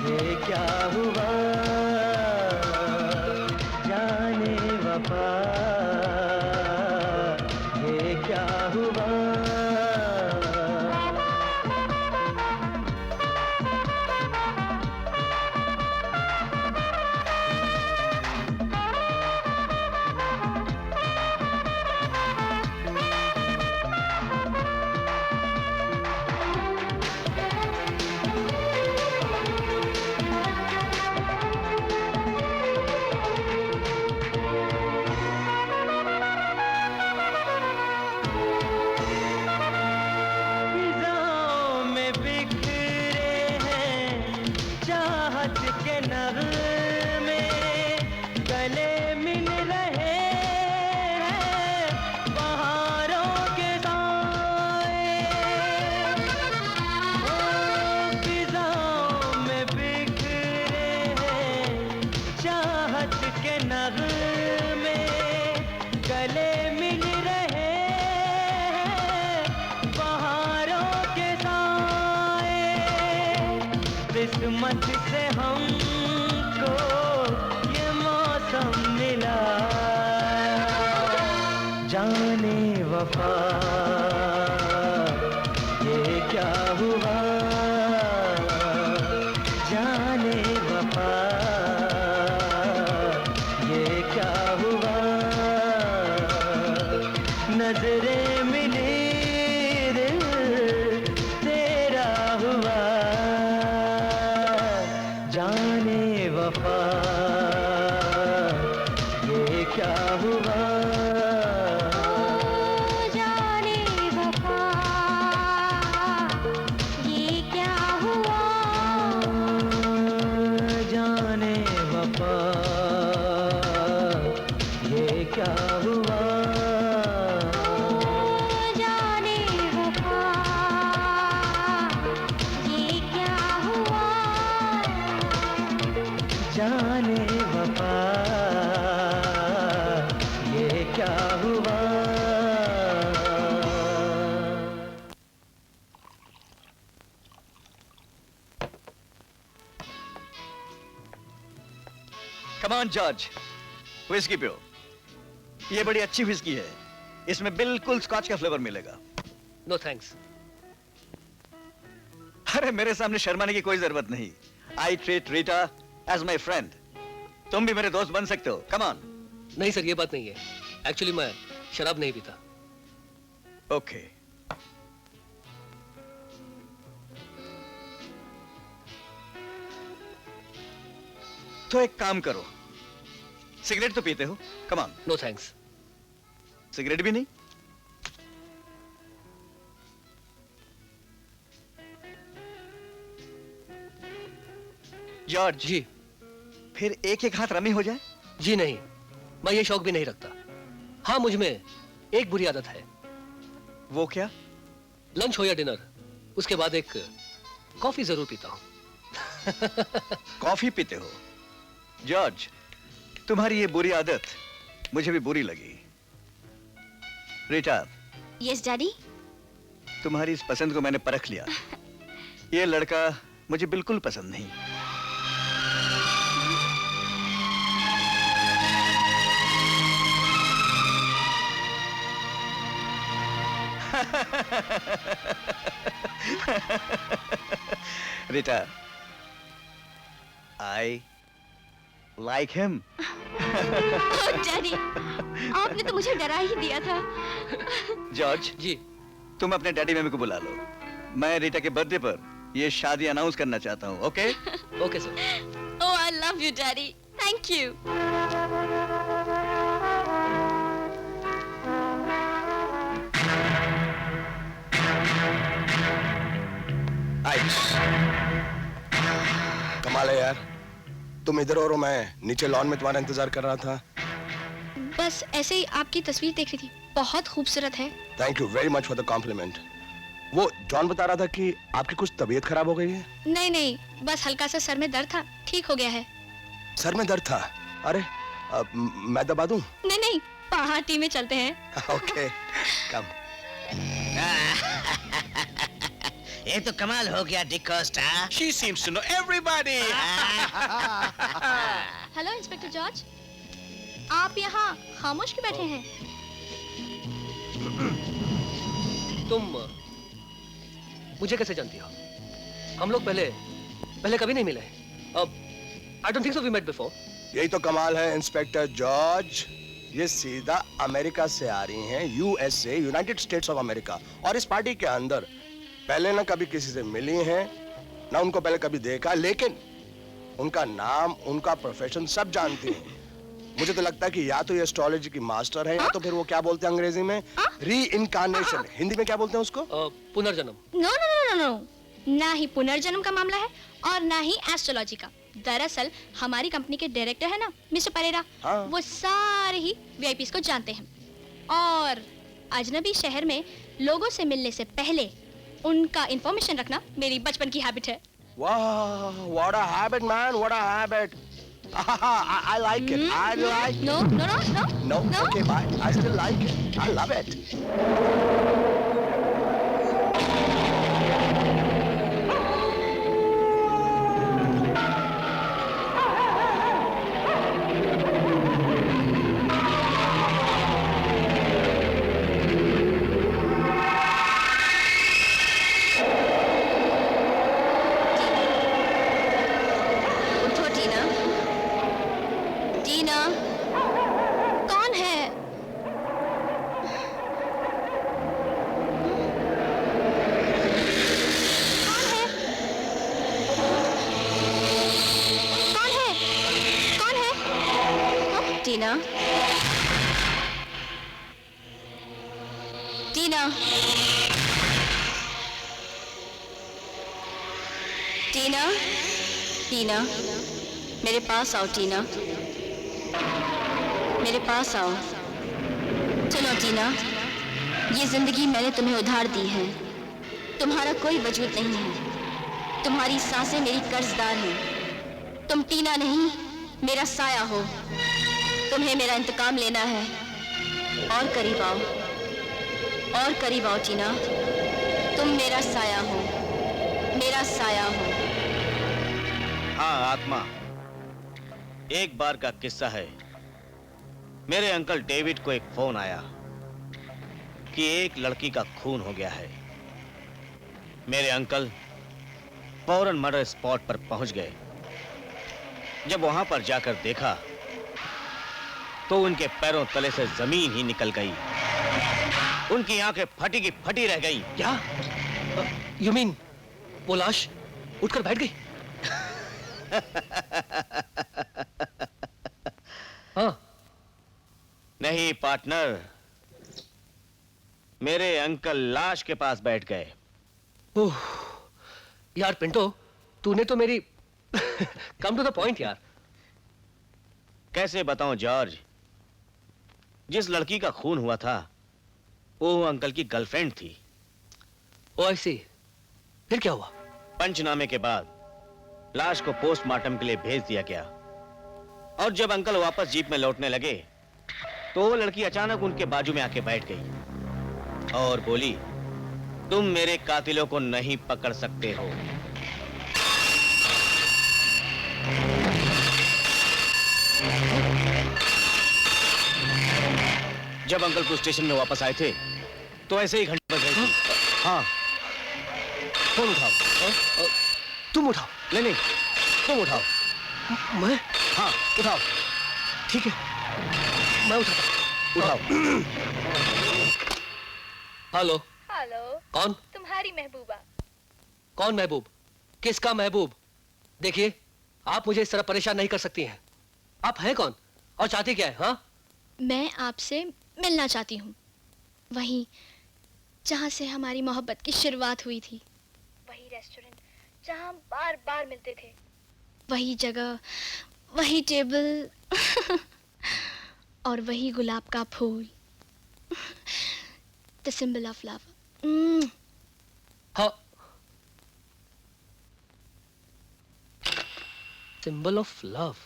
ये क्या हुआ, जाने वफा ये क्या हुआ। किस्मत से हमको ये मौसम मिला, जाने वफा ये क्या हुआ, जाने वफा ये क्या हुआ। नजरें मिली दिल तेरा हुआ, जाने वफा ये क्या हुआ, जाने वफा ये क्या हुआ, जाने वफा ये क्या हुआ, जाने वफा ये क्या हुआ, जाने वफा ये क्या हुआ। Come on, जॉर्ज, विस्की पियो। ये बड़ी अच्छी विस्की है, इसमें बिल्कुल स्कॉच का फ्लेवर मिलेगा। No thanks. अरे मेरे सामने शर्माने की कोई जरूरत नहीं। I treat Rita as my friend. तुम भी मेरे दोस्त बन सकते हो। Come on. नहीं सर, ये बात नहीं है। एक्चुअली मैं शराब नहीं पीता। ओके। तो एक काम करो, सिगरेट तो पीते हो? Come on. No thanks. Cigarette भी नहीं? जॉर्ज जी। फिर एक एक हाथ रमी हो जाए? जी नहीं, मैं ये शौक भी नहीं रखता। हाँ, मुझ में एक बुरी आदत है। वो क्या? लंच हो या डिनर, उसके बाद एक कॉफी जरूर पीता हूं। कॉफी पीते हो? जॉर्ज, तुम्हारी ये बुरी आदत मुझे भी बुरी लगी। रीटा। Yes daddy. तुम्हारी इस पसंद को मैंने परख लिया। ये लड़का मुझे बिल्कुल पसंद नहीं। Rita, I like him. Daddy, आपने तो मुझे डरा ही दिया था। जॉर्ज जी, तुम अपने डैडी मम्मी को बुला लो। मैं रीटा के बर्थडे पर ये शादी अनाउंस करना चाहता हूँ। Okay? Okay sir. Oh, I love you daddy. Thank you. कमाल है यार, तुम इधर और मैं नीचे लॉन में तुम्हारा इंतजार कर रहा था। बस ऐसे ही आपकी तस्वीर देख रही थी, बहुत खूबसूरत है। Thank you very much for the compliment. वो जॉन बता रहा था कि आपकी कुछ तबीयत खराब हो गई है। नहीं नहीं, बस हल्का सा सर में दर्द था, ठीक हो गया है। सर में दर्द था? अरे मैं दबा दूं? नहीं नहीं, पार्टी में चलते हैं। ओके, कम। ये तो कमाल हो गया D'Costa. She seems to know everybody. Hello inspector George, आप यहाँ खामोश क्यों बैठे हैं? तुम मुझे कैसे जानती हो? हम लोग पहले कभी नहीं मिले। अब I don't think so we met before. यही तो कमाल है इंस्पेक्टर जॉर्ज, ये सीधा अमेरिका से आ रही हैं, USA, United states of America, और इस पार्टी के अंदर पहले ना कभी किसी से मिली हैं, ना उनको पहले कभी देखा, लेकिन उनका नाम, उनका प्रोफेशन सब जानती हैं। मुझे तो लगता है कि या तो ये एस्ट्रोलॉजी की मास्टर है, या तो फिर वो क्या बोलते हैं अंग्रेजी में, री-इनकार्नेशन, हिंदी में क्या बोलते हैं उसको? पुनर्जन्म। No no no no no, ना ही पुनर्जन्म का मामला है और ना ही एस्ट्रोलॉजी का। दरअसल हमारी कंपनी के डायरेक्टर है ना मिस्टर परेरा, वो सारे ही वीआईपीज़ को जानते हैं, और अजनबी शहर में लोगों से मिलने से पहले उनका इंफॉर्मेशन रखना मेरी बचपन की हैबिट है। Wow, what a habit, man! What a habit! I like it. I like. No, no, no, no. No. No. Okay, bye. I still like it. I love it. कौन है? टीना, टीना, टीना, टीना, मेरे पास आओ टीना, मेरे पास आओ। चलो टीना, ये जिंदगी मैंने तुम्हें उधार दी है, तुम्हारा कोई वजूद नहीं है, तुम्हारी सांसें मेरी कर्जदार हैं, तुम टीना नहीं मेरा साया हो, तुम्हें मेरा इंतकाम लेना है। और करीब आओ, और करीब आओ टीना, तुम मेरा साया हो, मेरा साया हो। हाँ आत्मा, एक बार का किस्सा है। मेरे अंकल डेविड को एक फोन आया कि एक लड़की का खून हो गया है। मेरे अंकल फौरन मर्डर स्पॉट पर पहुंच गए। जब वहां पर जाकर देखा तो उनके पैरों तले से जमीन ही निकल गई, उनकी आंखें फटी की फटी रह गई। क्या? यू मीन वो लाश उठकर बैठ गई? हाँ। नहीं पार्टनर, मेरे अंकल लाश के पास बैठ गए। ओह यार पिंटो, तूने तो मेरी कम टू द पॉइंट यार। कैसे बताऊं जॉर्ज, जिस लड़की का खून हुआ था वो अंकल की गर्लफ्रेंड थी। ओह आई सी। फिर क्या हुआ? पंचनामे के बाद लाश को पोस्टमार्टम के लिए भेज दिया गया, और जब अंकल वापस जीप में लौटने लगे तो वो लड़की अचानक उनके बाजू में आके बैठ गई और बोली, तुम मेरे कातिलों को नहीं पकड़ सकते हो। जब अंकल पुलिस स्टेशन में वापस आए थे तो ऐसे ही घंटे बज रही थी। हाँ, फोन उठाओ। तुम उठाओ। नहीं, तुम उठाओ। मैं? हाँ उठाओ। ठीक है, मैं उठाता। उठाओ। हेलो। हेलो। कौन? तुम्हारी महबूबा। कौन महबूब? किसका महबूब? देखिए, आप मुझे इस तरह परेशान नहीं कर सकती हैं। आप हैं कौन और चाहती क्या है? हाँ, मैं आपसे मिलना चाहती हूँ, वहीं जहाँ से हमारी मोहब्बत की शुरुआत हुई थी, वही रेस्टोरेंट जहाँ हम बार बार मिलते थे, वही जगह, वही टेबल और वही गुलाब का फूल, द सिंबल ऑफ लव। हाँ, सिंबल ऑफ लव,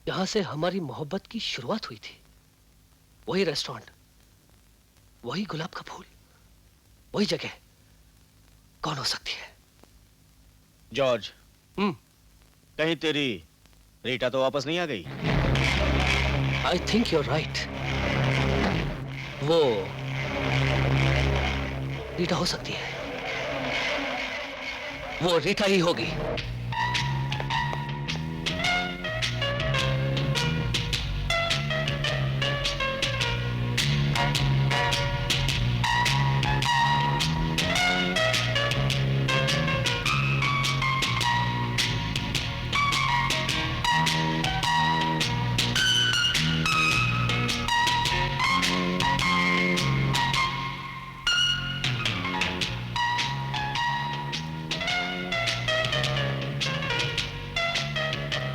यहां से हमारी मोहब्बत की शुरुआत हुई थी। वही रेस्टोरेंट, वही गुलाब का फूल, वही जगह। कौन हो सकती है? जॉर्ज, कहीं तेरी रीटा तो वापस नहीं आ गई? I think you're right. वो रीटा हो सकती है। वो रीटा ही होगी।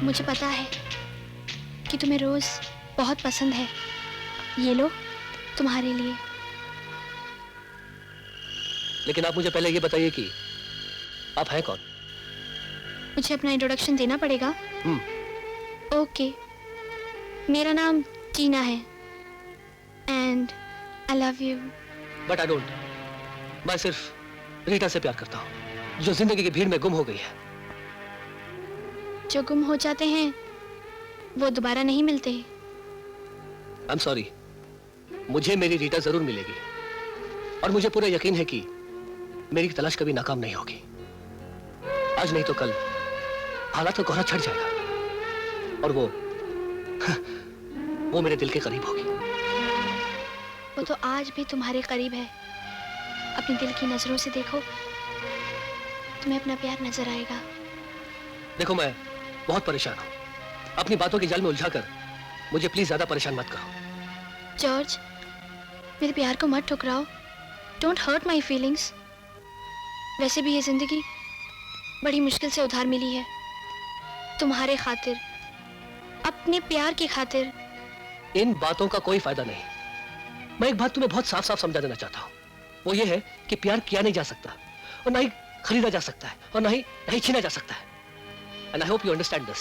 मुझे पता है कि तुम्हें रोज बहुत पसंद है। ये लो, तुम्हारे लिए। लेकिन आप मुझे पहले ये बताइए कि आप हैं कौन? मुझे अपना इंट्रोडक्शन देना पड़ेगा। ओके, मेरा नाम टीना है and I love you. But I don't. मैं सिर्फ रीटा से प्यार करता हूँ, जो जिंदगी की भीड़ में गुम हो गई है। जो गुम हो जाते हैं वो दोबारा नहीं मिलते। आई एम सॉरी, मुझे मेरी रीटा जरूर मिलेगी और मुझे पूरा यकीन है कि मेरी तलाश कभी नाकाम नहीं होगी। आज नहीं तो कल हालात का कोहरा छट जाएगा और वो मेरे दिल के करीब होगी। वो तो आज भी तुम्हारे करीब है। अपने दिल की नजरों से देखो, तुम्हें अपना प्यार नजर आएगा। देखो, मैं बहुत परेशान हूँ। अपनी बातों के जाल में उलझाकर मुझे प्लीज ज्यादा परेशान मत करो। जॉर्ज, मेरे प्यार को मत ठुकराओ। Don't hurt my feelings. वैसे भी ये जिंदगी बड़ी मुश्किल से उधार मिली है। तुम्हारे खातिर, अपने प्यार की खातिर। इन बातों का कोई फायदा नहीं। मैं एक बात तुम्हें बहुत साफ साफ समझा देना चाहता हूँ। वो ये है कि प्यार किया नहीं जा सकता और ना ही खरीदा जा सकता है और ना ही छीना जा सकता है। And I hope you understand this.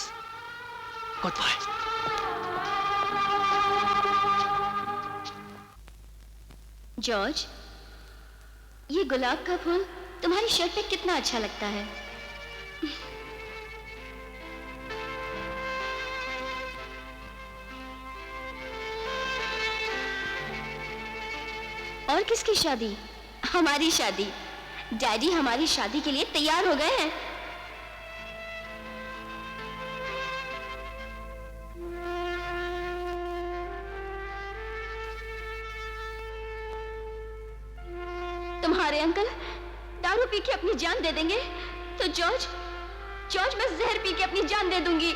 Goodbye. George, ये गुलाब का फूल तुम्हारी शर्ट पे कितना अच्छा लगता है। और किसकी शादी? हमारी शादी। डैडी हमारी शादी के लिए तैयार हो गए हैं। तुम्हारे अंकल दारू पी के अपनी जान दे देंगे तो जॉर्ज मैं जहर पी के अपनी जान दे दूंगी।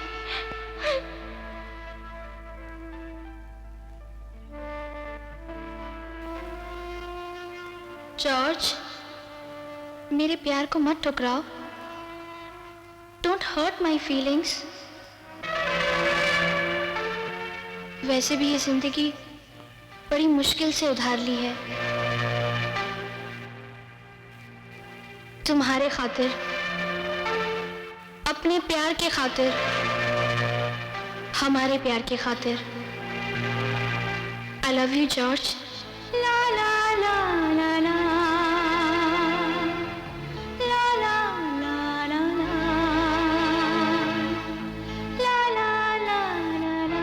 जॉर्ज, मेरे प्यार को मत ठुकराओ। Don't hurt my feelings. वैसे भी ये जिंदगी बड़ी मुश्किल से उधार ली है। तुम्हारे खातिर, अपने प्यार के खातिर, हमारे प्यार के खातिर। I love you George. ला ला ला ला ला ला ला ला ला ला ला ला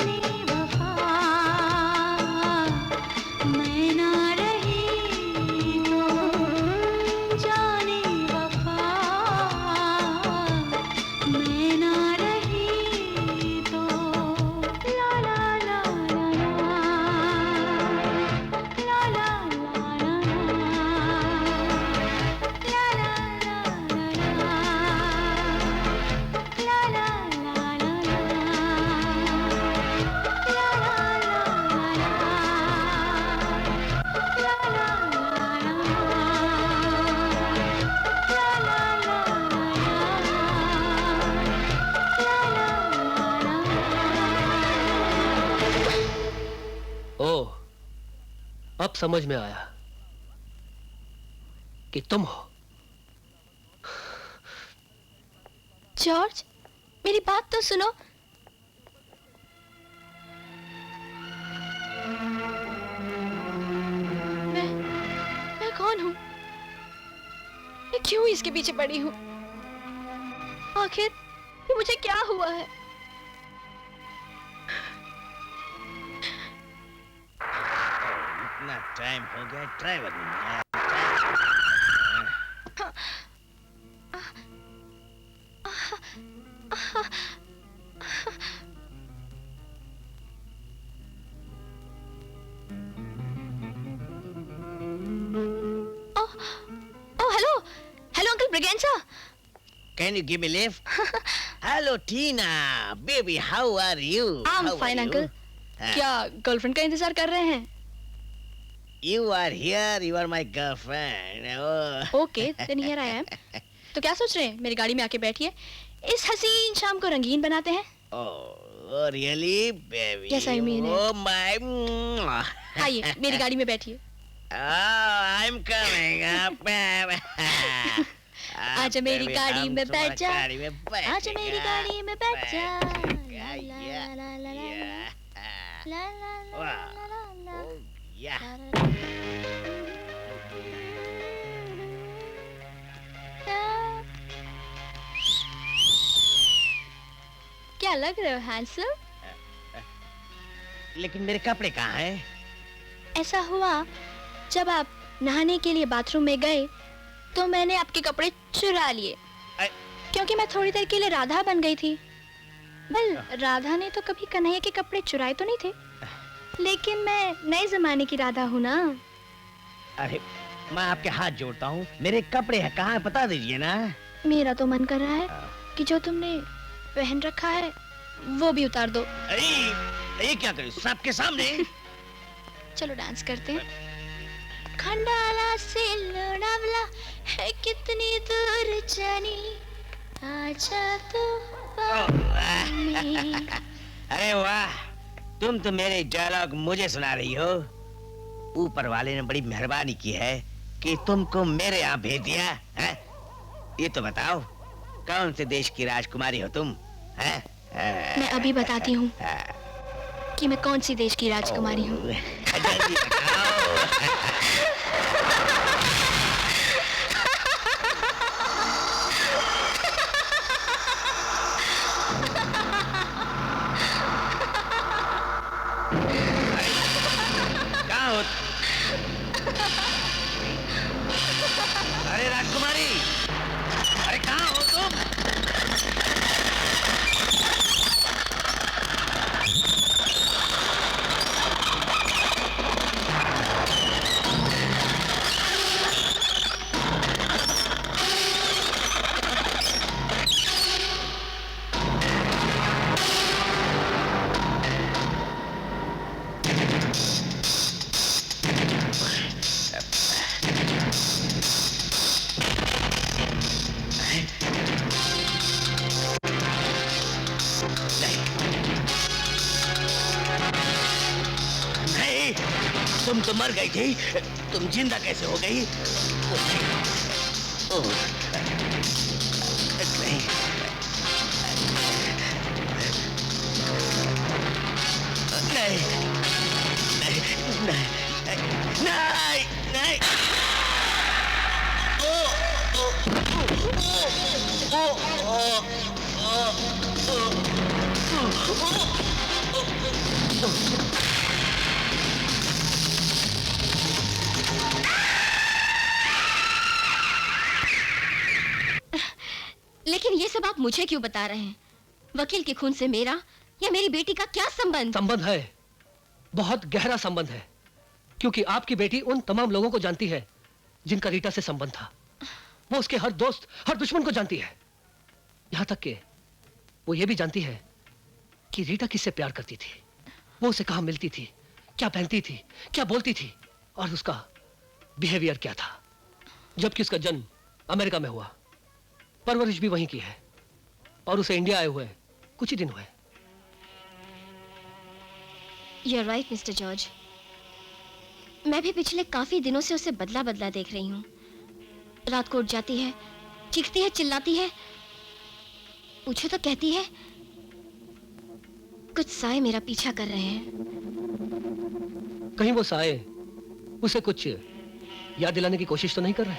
जाने वफा मैं ना रही तो जाने वफा मैं ना रही तो ला ला ला ला ला ला ला ओह, अब समझ में आया कि तुम हो। जॉर्ज, मेरी बात तो सुनो। मैं कौन हूँ? मैं क्यों इसके पीछे पड़ी हूँ? आखिर ये मुझे क्या हुआ है? इतना टाइम हो गया, ड्राइवर नहीं आया। Hello uncle Braganza. Can you give me lift? Hello Tina, baby, how are you? I'm fine uncle. क्या गर्लफ्रेंड का इंतजार कर रहे हैं? You are here, you are my girlfriend. Oh. Okay, then here I am. तो क्या सोच रहे हैं? मेरी गाड़ी में आके बैठिए। इस हसीन शाम को रंगीन बनाते हैं। Oh, really, baby? Yes, I mean it. Oh my. आइए, मेरी गाड़ी में बैठिए। Oh, I'm coming up. आजा मेरी गाड़ी में बैठ जा। गाड़ी में बैठ आजा मेरी गाड़ी में बैठ जा। क्या लग रहे हो हैंडसम? लेकिन मेरे कपड़े कहाँ हैं? ऐसा हुआ जब आप नहाने के लिए बाथरूम में गए तो मैंने आपके कपड़े चुरा लिए, क्योंकि मैं थोड़ी देर के लिए राधा बन गई थी। वेल, राधा ने तो कभी कन्हैया के कपड़े चुराए तो नहीं थे, लेकिन मैं नए जमाने की राधा हूँ ना। अरे मैं आपके हाथ जोड़ता हूँ, मेरे कपड़े हैं कहाँ बता दीजिए ना। मेरा तो मन कर रहा है कि जो तुमने पहन रखा है वो भी उतार दो। ये क्या करूँ सबके सामने? चलो डांस करते हैं। खंडाला से लोनावला है कितनी दूर जानी, आजा तू अरे वाह, तुम तो मेरे डायलॉग मुझे सुना रही हो। ऊपर वाले ने बड़ी मेहरबानी की है कि तुमको मेरे यहाँ भेज दिया है? ये तो बताओ कौन से देश की राजकुमारी हो तुम? है? मैं अभी बताती हूँ कि मैं कौन सी देश की राजकुमारी हूँ। जल्दी बताओ। कहाँ हो? अरे राजकुमारी, अरे कहाँ हो तुम? तुम तो मर गई थी, तुम जिंदा कैसे हो गई? नहीं। नहीं, नहीं, नहीं, नहीं। मुझे क्यों बता रहे हैं? वकील के खून से मेरा या मेरी बेटी का क्या संबंध? संबंध है, बहुत गहरा संबंध है, क्योंकि आपकी बेटी उन तमाम लोगों को जानती है जिनका रीटा से संबंध था। वो उसके हर दोस्त, हर दुश्मन को जानती है, यहां तक कि वो ये भी जानती है कि रीटा किससे प्यार करती थी, वो उसे कहां मिलती थी, क्या पहनती थी, क्या बोलती थी और उसका बिहेवियर क्या था। जबकि उसका जन्म अमेरिका में हुआ, परवरिश भी वहीं की है और उसे इंडिया आए हुए कुछ ही दिन हुए। You're right, mister George. मैं भी पिछले काफी दिनों से उसे बदला बदला देख रही हूँ। रात को उठ जाती है, चीखती है, चिल्लाती है, पूछो तो कहती है कुछ साए मेरा पीछा कर रहे हैं। कहीं वो साए उसे कुछ याद दिलाने की कोशिश तो नहीं कर रहे?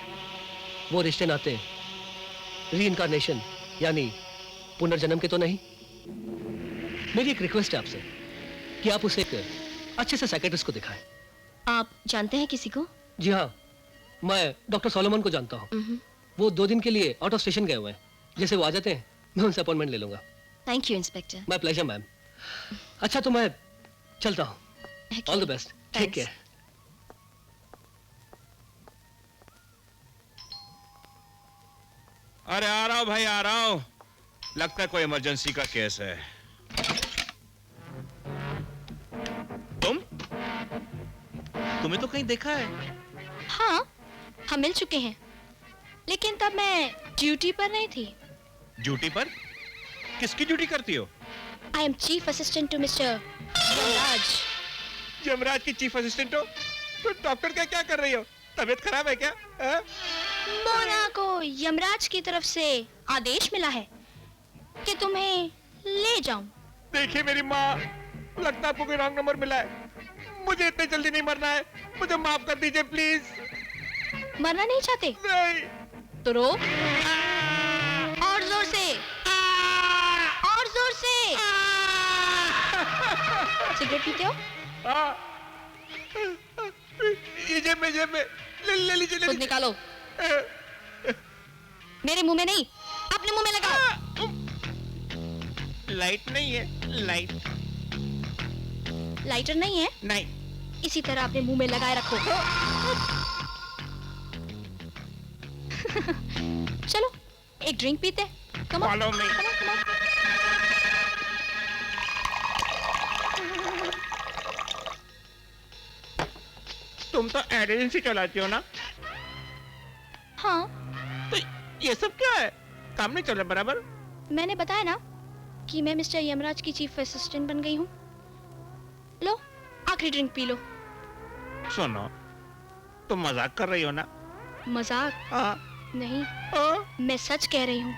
वो रिश्ते नाते रीइंकार्नेशन यानी पुनर्जन्म के तो नहीं? मेरी एक रिक्वेस्ट है आपसे कि आप उसे एक अच्छे से साइकियाट्रिस्ट को दिखाएं। आप जानते हैं किसी को? जी हाँ, मैं डॉक्टर सोलोमन को जानता हूँ। वो 2 दिन के लिए आउट ऑफ स्टेशन गए हुए हैं। जैसे वो आ जाते हैं मैं उनसे अपॉइंटमेंट ले लूंगा। Thank you inspector. My pleasure ma'am. अच्छा तो मैं चलता हूँ। All the best, take care. अरे आ रहा हूं भाई, आ रहा हूं। लगता है कोई इमरजेंसी का केस है। तुम्हें तो कहीं देखा है? हाँ, हम मिल चुके हैं, लेकिन तब मैं ड्यूटी पर नहीं थी। ड्यूटी पर? किसकी ड्यूटी करती हो? I am chief assistant to mister Yamraj. Yamraj की चीफ असिस्टेंट हो? तो डॉक्टर क्या कर रही हो? तबीयत खराब है क्या? मोना को यमराज की तरफ से आदेश मिला है कि तुम्हें ले जाऊं। देखिए मेरी माँ, लगता है आपको कोई रॉन्ग नंबर मिला है। मुझे इतने जल्दी नहीं मरना है, मुझे माफ कर दीजिए प्लीज। मरना नहीं चाहते? नहीं। तो रो और जोर से, और जोर से। सिगरेट पीते हो? ये जेब में ले लीजिए। खुद निकालो। मेरे मुंह में नहीं, अपने मुंह में लगाओ। लाइट नहीं है, लाइटर नहीं है? नहीं। इसी तरह अपने मुंह में लगाए रखो। चलो एक ड्रिंक पीते। Come on. Follow me. तुम तो एड एजेंसी चलाती हो ना? हाँ। तो ये सब क्या है? काम नहीं चल रहा बराबर? मैंने बताया ना कि मैं मिस्टर यमराज की चीफ असिस्टेंट बन गई हूँ। लो आखिरी ड्रिंक पी लो। सुनो, तुम मजाक कर रही हो ना? मजाक? नहीं, मैं सच कह रही हूँ।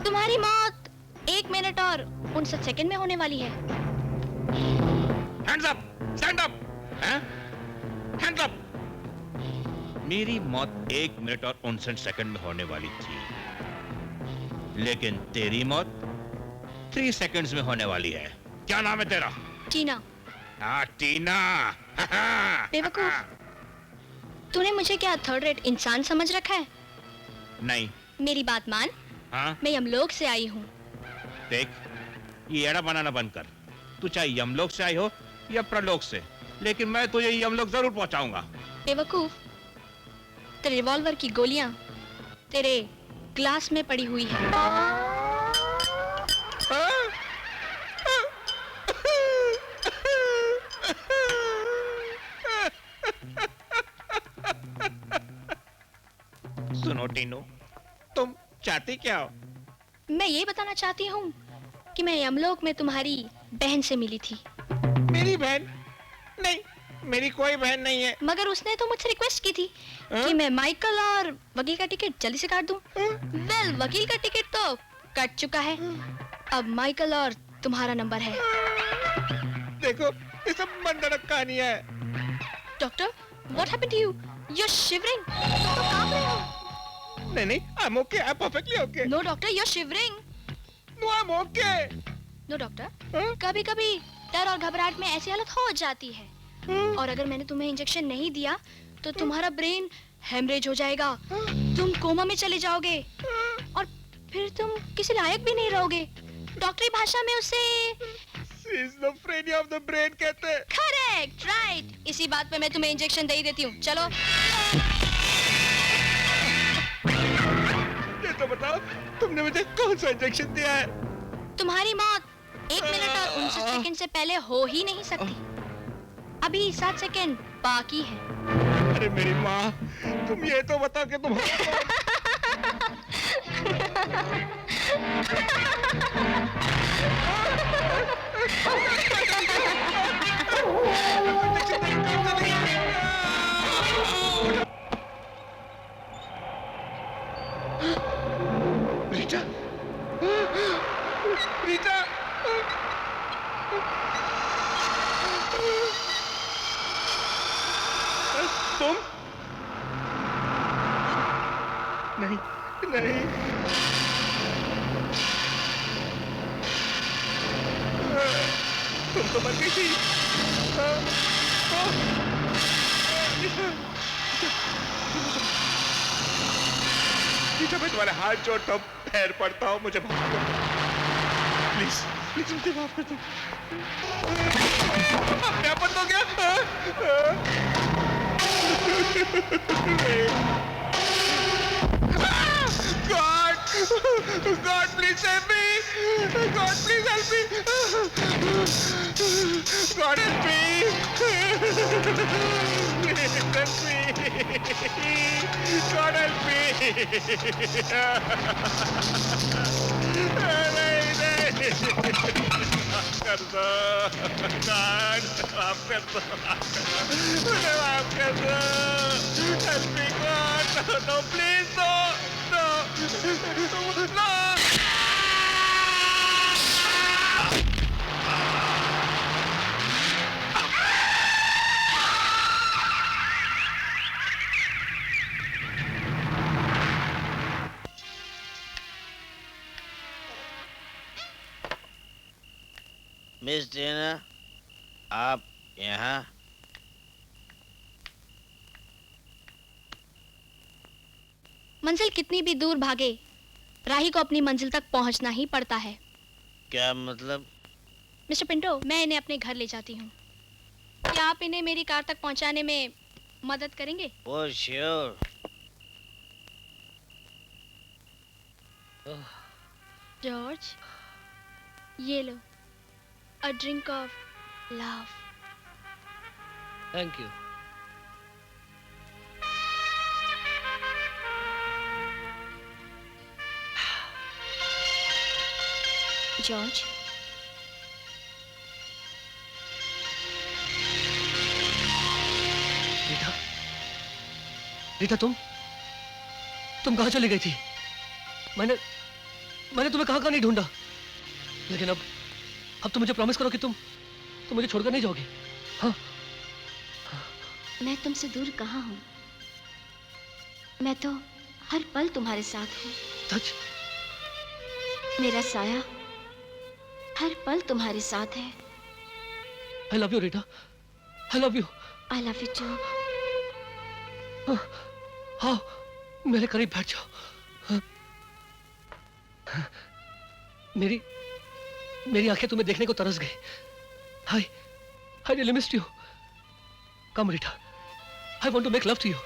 तुम्हारी मौत 1 मिनट और 59 सेकंड में होने वाली है। Hands up! Stand up! Hands up! मेरी मौत 1 मिनट और 59 सेकंड में होने वाली थी, लेकिन तेरी मौत 3 सेकंड्स में होने वाली है। क्या नाम है तेरा? टीना। टीना। बेवकूफ, तूने मुझे क्या थर्ड रेट इंसान समझ रखा है? नहीं। मेरी बात मान। हाँ? मैं यमलोक से आई हूँ। देख, ये एड़ा बनाना बंद कर। तू चाहे यमलोक से आई हो या प्रलोक से, लेकिन मैं तुझे यमलोक जरूर पहुंचाऊंगा। बेवकूफ, तेरे रिवॉल्वर की गोलियां तेरे ग्लास में पड़ी हुई है। सुनो टीनू, तुम चाहती क्या हो? मैं ये बताना चाहती हूँ कि मैं यमलोक में तुम्हारी बहन से मिली थी। मेरी बहन? नहीं, मेरी कोई बहन नहीं है। मगर उसने तो मुझसे रिक्वेस्ट की थी कि मैं माइकल और वकील का टिकट जल्दी से काट दूं। वेल, वकील का टिकट तो कट चुका है, अब माइकल और तुम्हारा नंबर है। देखो, ये सब मनगढ़ंत कहानियां है। Doctor, what happened to you? You're shivering. तो कांप रहे हो। नहीं, I'm okay, I'm perfectly okay. No doctor, you're shivering. No, I'm okay. No doctor, कभी-कभी डर और घबराहट में ऐसी हालत हो जाती है, और अगर मैंने तुम्हें इंजेक्शन नहीं दिया तो तुम्हारा ब्रेन हेमरेज हो जाएगा, तुम कोमा में चले जाओगे और फिर तुम किसी लायक भी नहीं रहोगे। डॉक्टरी भाषा में उसे Schizophrenia of the brain कहते हैं। Correct, right. इसी बात पे मैं तुम्हें इंजेक्शन दे ही देती हूँ। चलो। ये तो बताओ, तुमने मुझे कौन सा इंजेक्शन दिया है? तुम्हारी मौत 1 मिनट और 59 सेकंड से पहले हो ही नहीं सकती। अभी 7 सेकंड बाकी है। अरे मेरी माँ, तुम ये तो बताओ कि तुम रीटा, रीटा, तुम? नहीं, नहीं। तुम तो मर गई थी। रीटा, मैं तुम्हारे हाथ जोड़ता हूँ, पैर पड़ता हूँ, मुझे माफ कर दो। प्लीज, प्लीज मुझे माफ कर दो। क्या बंद हो गया? God, God, please save me. God, please help me. God, help me. Please help me. God, help me. नहीं, नहीं. माफ कर दो. God, माफ कर दो. मुझे माफ कर दो. Help me, God. No, no, please, no. No. No. Miss Tina, आप यहाँ? मंजिल कितनी भी दूर भागे, राही को अपनी मंजिल तक पहुंचना ही पड़ता है। क्या मतलब? मिस्टर पिंटो, मैं इन्हें अपने घर ले जाती हूँ। क्या आप इन्हें मेरी कार तक पहुंचाने में मदद करेंगे? ओ श्योर। जॉर्ज, ये लो, a drink of love. Thank you. George, Rita, Rita, तुम कहाँ चली गई थी? मैंने तुम्हें कहाँ नहीं ढूंढा। लेकिन अब तुम मुझे प्रॉमिस करो कि तुम मुझे छोड़कर नहीं जाओगी। हाँ? मैं तुमसे दूर कहाँ हूँ? मैं तो हर पल तुम्हारे साथ हूँ। सच? मेरा साया हर पल तुम्हारे साथ है। I love you, Rita. I love you। I love you too। हाँ, मेरे करीब बैठ जाओ। हाँ। मेरी आंखें तुम्हें देखने को तरस गई। I really missed you। Come, Rita. I want to make love to you।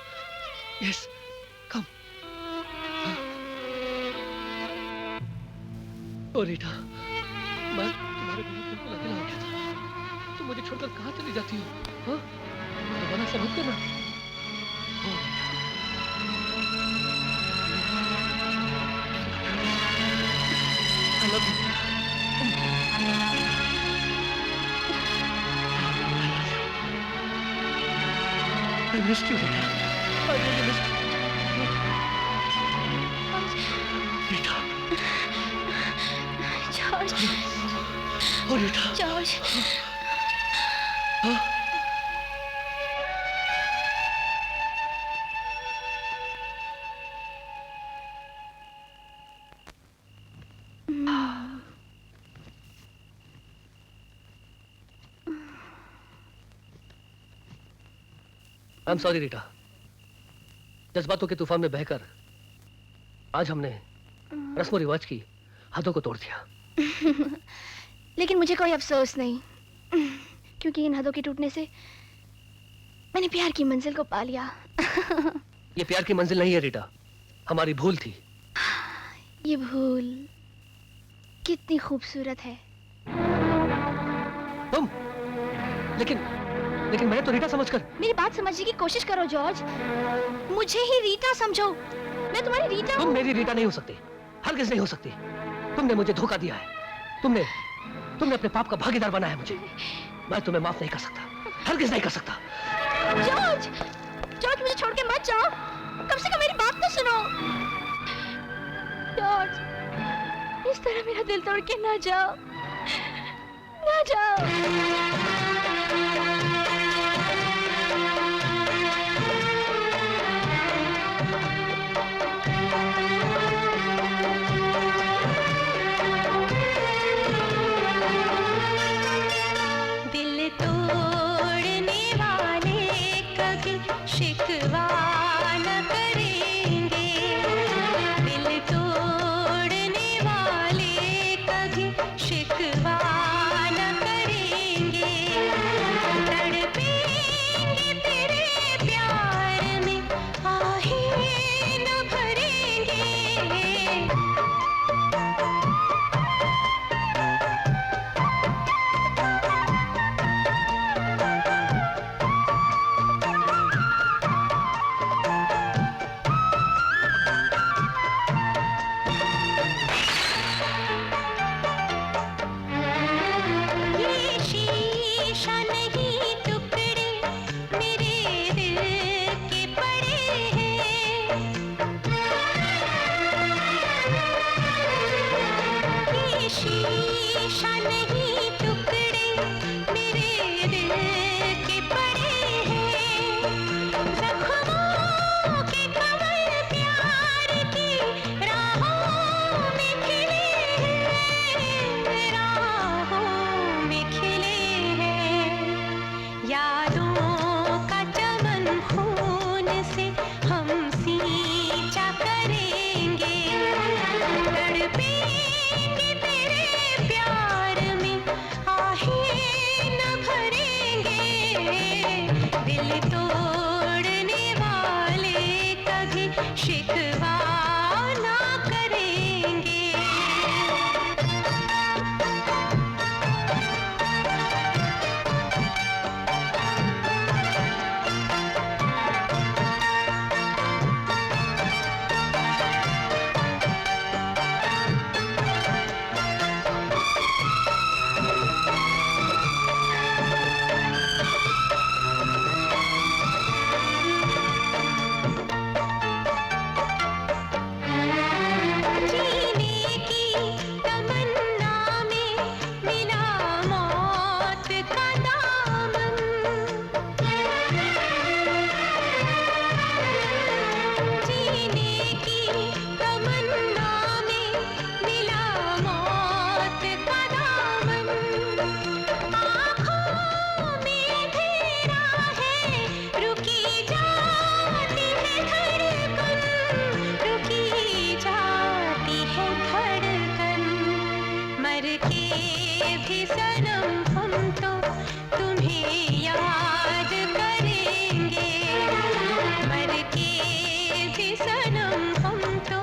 Yes, come। ओ रीटा, मैं तुम्हारे बिना बिल्कुल अकेला हो गया था। तुम मुझे छोड़कर कहाँ चली जाती हो? हाँ? दोबारा ऐसा मत करना। ओ Rita. I love you। I missed you, Rita। I really missed you। Rita। George. Oh, Rita। George. हाँ? I'm sorry, Rita. जज्बातों के तूफान में बहकर आज हमने रस्म और रिवाज की हदों को तोड़ दिया। लेकिन मुझे कोई अफसोस नहीं, क्योंकि इन हदों के टूटने से मैंने प्यार की मंजिल को पा लिया। ये प्यार की मंजिल नहीं है रीटा, हमारी भूल थी। ये भूल कितनी खूबसूरत है। तुम लेकिन मैं तो रीटा समझकर। मेरी बात समझने की कोशिश करो जॉर्ज, मुझे ही रीटा समझो। मैं तुम्हारी रीटा तुम हूँ। मेरी रीटा नहीं हो सकती, हरगिज़ नहीं हो सकती। तुमने मुझे धोखा दिया है, तुमने अपने पाप का भागीदार बनाया मुझे। मैं तुम्हें माफ नहीं कर सकता, हरगिज़ नहीं कर सकता। जॉर्ज मुझे छोड़ के मत जाओ, कम से कम मेरी बात तो सुनो। जॉर्ज, इस तरह मेरा दिल तोड़ के ना जाओ, ना जाओ। दिल तोड़ने वाले कभी शिकवा न करेंगे, दिल तोड़ने वाले कभी शिकवा न करेंगे, तड़पेंगे तेरे प्यार में आहें न भरेंगे। ये शीशा नहीं टुकड़े मेरे दिल के पड़े हैं, ये शीशा नहीं टुकड़े मेरे दिल के पड़े हैं, जख्मों के कमल प्यार की राहों में खिले हैं, राहों में खिले हैं। यादों का चमन खून से हम सींचा करेंगे, तड़पेंगे तेरे प्यार में आहें न भरेंगे, दिल तोड़ने वाले कभी शिकवा ना करेंगे। जीने की तमन्ना में मिला मौत का दामन, जीने की तमन्ना में मिला मौत का दामन, आँखों में अंधेरा है रुकी जाती है धड़कन, रुकी जाती है धड़कन, मर के भी सनम हम तो तुम्हें याद करेंगे, मर के भी सनम हम तो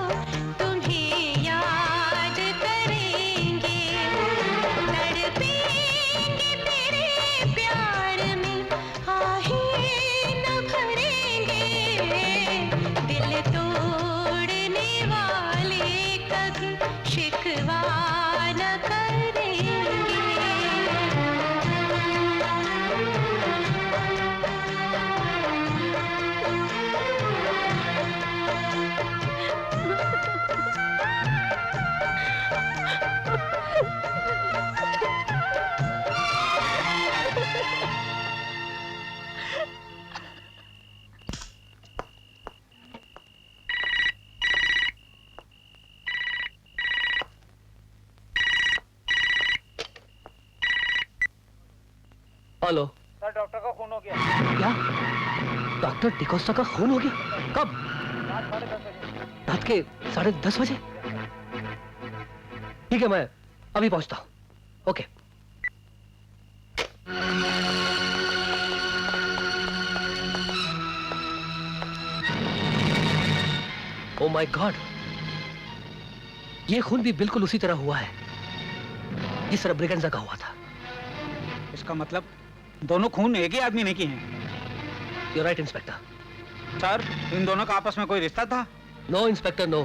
तुम्हें याद करेंगे, तड़पेंगे तेरे प्यार में आहें न भरेंगे, दिल तोड़ने वाले कभी शिकवा न करेंगे। हेलो सर, डॉक्टर का खून हो गया। क्या? डॉक्टर डिकोस्टा का खून हो गया? कब? रात 10:30 बजे। रात के 10:30 बजे? ठीक है, मैं अभी पहुंचता हूं। ओके। ओ माय गॉड, ये खून भी बिल्कुल उसी तरह हुआ है जिस तरह ब्रिगेंजा का हुआ था। इसका मतलब दोनों खून एक ही आदमी ने किए हैं। You right inspector. सर, इन दोनों का आपस में कोई रिश्ता था? No inspector, no.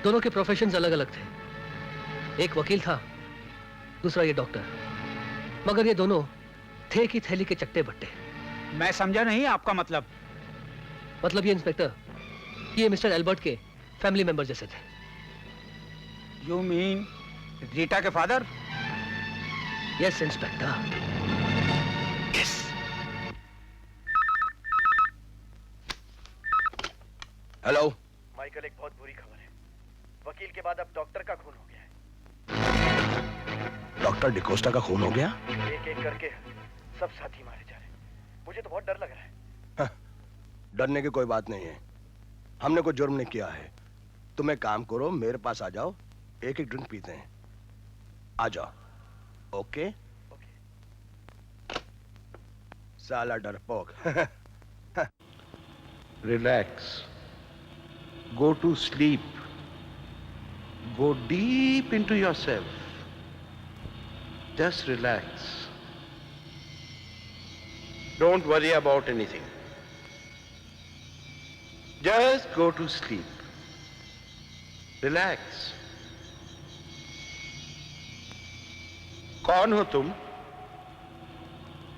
दोनों के प्रोफेशंस अलग अलग थे। एक वकील था, दूसरा ये डॉक्टर। मगर ये दोनों थे कि थैली के चट्टे बट्टे। मैं समझा नहीं आपका मतलब। मतलब ये इंस्पेक्टर, ये मिस्टर एल्बर्ट के फैमिली मेंबर जैसे थे। यू मीन रीटा के father? Yes inspector, yes. Hello Michael, एक बहुत बुरी खबर है। वकील के बाद अब डॉक्टर का खून हो गया है। डॉक्टर डिकोस्टा का खून हो गया? एक एक करके सब साथी मारे जा रहे हैं। मुझे तो बहुत डर लग रहा है। डरने की कोई बात नहीं है, हमने कोई जुर्म नहीं किया है। तुम एक काम करो, मेरे पास आ जाओ, एक एक ड्रिंक पीते हैं। आ जाओ। ओके? साला डरपोक। Relax. Go to sleep. Go deep into yourself. Just relax. Don't worry about anything. Just go to sleep. Relax. कौन हो तुम?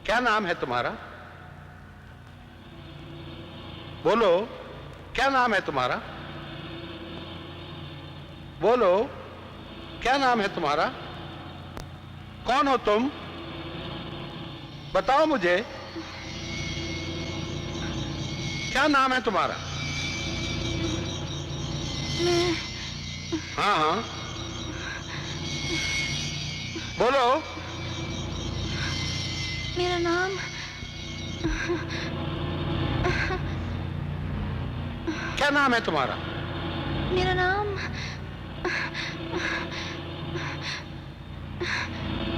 क्या नाम है तुम्हारा? बोलो, क्या नाम है तुम्हारा? बोलो, क्या नाम है तुम्हारा? कौन हो तुम? बताओ मुझे, क्या नाम है तुम्हारा? हाँ हाँ, बोलो। मेरा नाम क्या नाम है तुम्हारा? मेरा नाम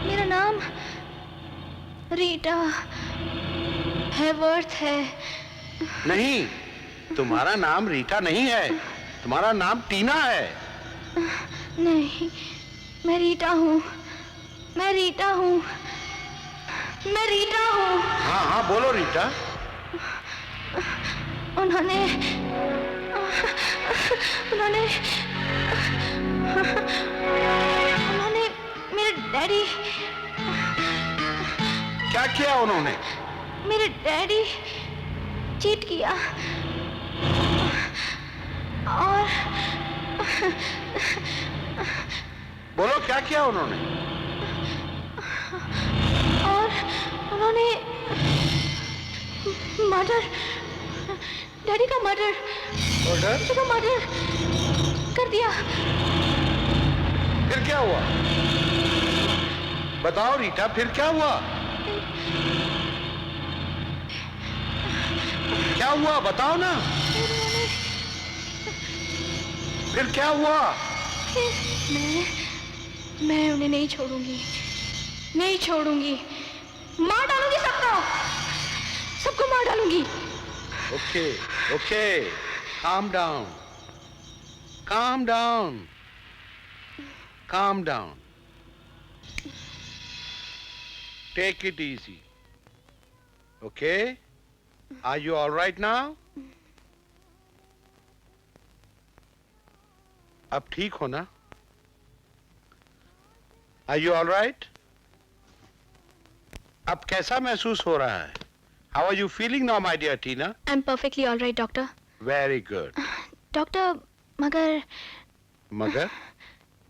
मेरा नाम रीटा हैवर्थ है। नहीं, तुम्हारा नाम रीटा नहीं है, तुम्हारा नाम टीना है। नहीं, मैं रीटा हूँ, मैं रीटा हूँ, मैं रीटा हूँ। हाँ हाँ, बोलो रीटा। उन्होंने मेरे डैडी। क्या किया उन्होंने? मेरे डैडी चीट किया और बोलो, क्या किया उन्होंने? और उन्होंने मर्डर, डैडी का मर्डर कर दिया। फिर क्या हुआ? बताओ रीटा, फिर क्या हुआ? क्या हुआ, बताओ ना। फिर क्या हुआ? मैं उन्हें नहीं छोड़ूंगी, नहीं छोड़ूंगी। मार डालूंगी सबको मार डालूंगी। Okay okay, calm down, calm down, calm down. Take it easy. Okay? Are you all right now? अब ठीक हो ना? Are you all right? अब कैसा महसूस हो रहा है? How are you feeling now, my dear Tina? I'm perfectly all right, doctor. Very good. Doctor, मगर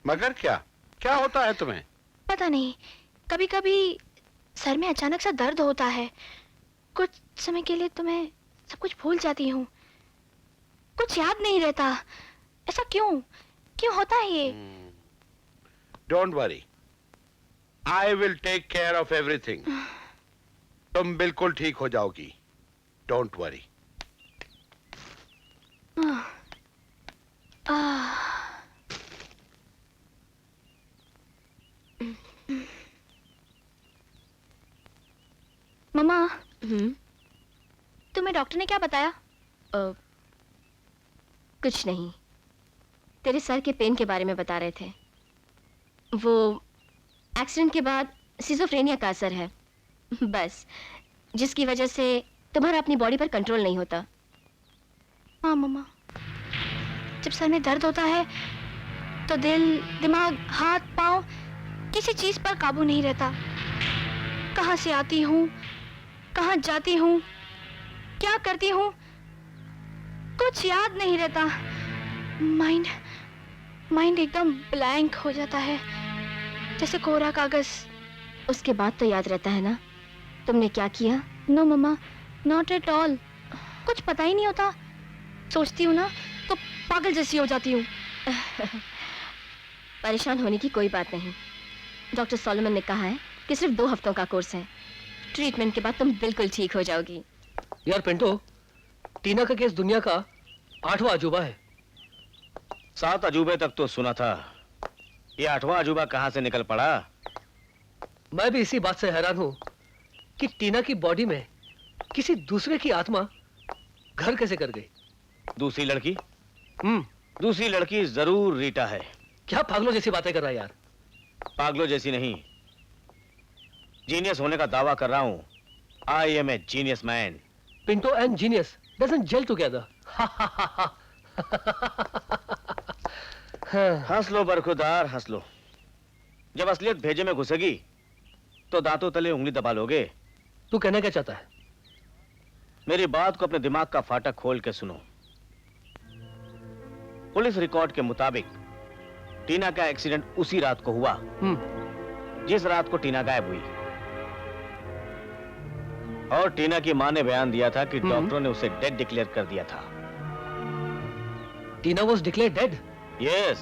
मगर क्या? क्या होता है तुम्हें? पता नहीं, कभी कभी सर में अचानक सा दर्द होता है। कुछ समय के लिए तो मैं सब कुछ भूल जाती हूँ, कुछ याद नहीं रहता। ऐसा क्यों होता है ये? Don't worry. I will take care of everything. तुम बिल्कुल ठीक हो जाओगी। Don't worry. मम्मा, तुम्हें डॉक्टर ने क्या बताया? कुछ नहीं, तेरे सर के पेन के बारे में बता रहे थे। वो एक्सीडेंट के बाद सिजोफ्रेनिया का असर है, बस, जिसकी वजह से तुम्हारा अपनी बॉडी पर कंट्रोल नहीं होता। हाँ मम्मा, जब सर में दर्द होता है तो दिल, दिमाग, हाथ, पाँव किसी चीज पर काबू नहीं रहता। कहाँ से आती हूँ, कहाँ जाती हूँ, क्या करती हूँ, कुछ याद नहीं रहता। माइंड एकदम ब्लैंक हो जाता है, जैसे कोरा कागज। उसके बाद तो याद रहता है ना तुमने क्या किया? No mamma, not at all. कुछ पता ही नहीं होता। सोचती हूँ ना तो पागल जैसी हो जाती हूँ। परेशान होने की कोई बात नहीं। डॉक्टर सोलोमन ने कहा है कि सिर्फ 2 हफ्तों का कोर्स है। ट्रीटमेंट के बाद तुम बिल्कुल ठीक हो जाओगी। यार पिंटो, टीना का केस दुनिया का 8वां अजूबा है। 7 अजूबे तक तो सुना था, ये 8वां अजूबा कहाँ से निकल पड़ा? मैं भी इसी बात से हैरान हूँ कि टीना की बॉडी में किसी दूसरे की आत्मा घर कैसे कर गई। दूसरी लड़की? दूसरी लड़की जरूर रीटा है। क्या पागलों जैसी बातें कर रहा है यार? पागलों जैसी नहीं, जीनियस होने का दावा कर रहा हूँ। I am a genius man. Pinto and genius doesn't gel together. हंस लो बरखुदार, हंस लो। जब असलियत भेजे में घुसेगी तो दांतों तले उंगली दबा लोगे। तू कहना क्या चाहता है? मेरी बात को अपने दिमाग का फाटक खोल के सुनो। पुलिस रिकॉर्ड के मुताबिक टीना का एक्सीडेंट उसी रात को हुआ जिस रात को टीना गायब हुई। और टीना की मां ने बयान दिया था कि डॉक्टरों ने उसे डेड डिक्लेयर कर दिया था। टीना वाज डिक्लेयर्ड डेड? यस।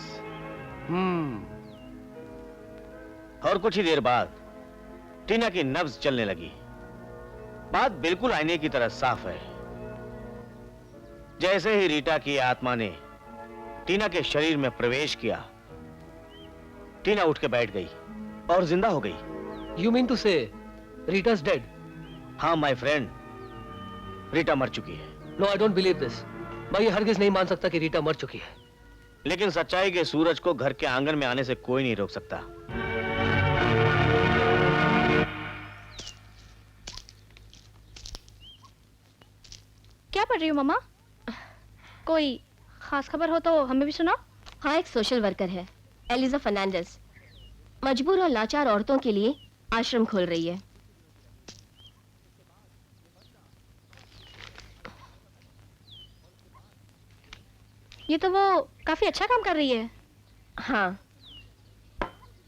और कुछ ही देर बाद टीना की नब्ज चलने लगी। बात बिल्कुल आईने की तरह साफ है। जैसे ही रीटा की आत्मा ने टीना के शरीर में प्रवेश किया, टीना उठ के बैठ गई और जिंदा हो गई। You mean to say Rita's dead? हाँ माय फ्रेंड, रीटा मर चुकी है। No, I don't believe this. मैं ये हरगिज नहीं मान सकता कि रीटा मर चुकी है। लेकिन सच्चाई के सूरज को घर के आंगन में आने से कोई नहीं रोक सकता। क्या पढ़ रही हो मम्मा? कोई खास खबर हो तो हमें भी सुनाओ। हाँ, एक सोशल वर्कर है, एलिजा फर्नांडिस। मजबूर और लाचार औरतों के लिए आश्रम खोल रही है। ये तो वो काफी अच्छा काम कर रही है। हाँ,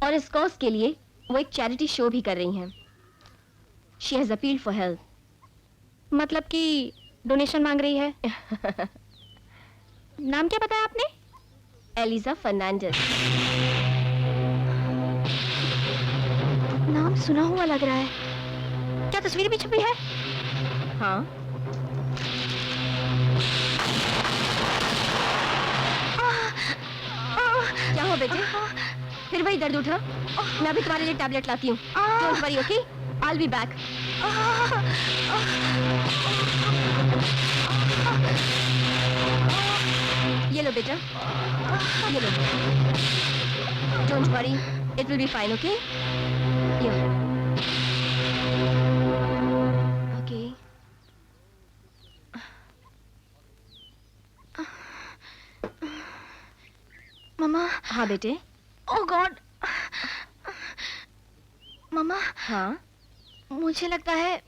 और इस कॉज के लिए वो एक चैरिटी शो भी कर रही हैं। She has appealed for help. मतलब कि डोनेशन मांग रही है। नाम क्या बताया आपने? एलिजा फर्नांडिस। नाम सुना हुआ लग रहा है। क्या तस्वीर भी छपी है? हाँ। क्या हो बेटे? फिर वही दर्द उठा? मैं अभी तुम्हारे लिए टैबलेट लाती हूँ। Don't worry, okay? I'll be back. ये लो बेटा, ये लो। Don't worry, it will be fine, okay? Yeah. Okay. मम्मा। हाँ बेटे। ओह गॉड। मम्मा। हाँ? मुझे लगता है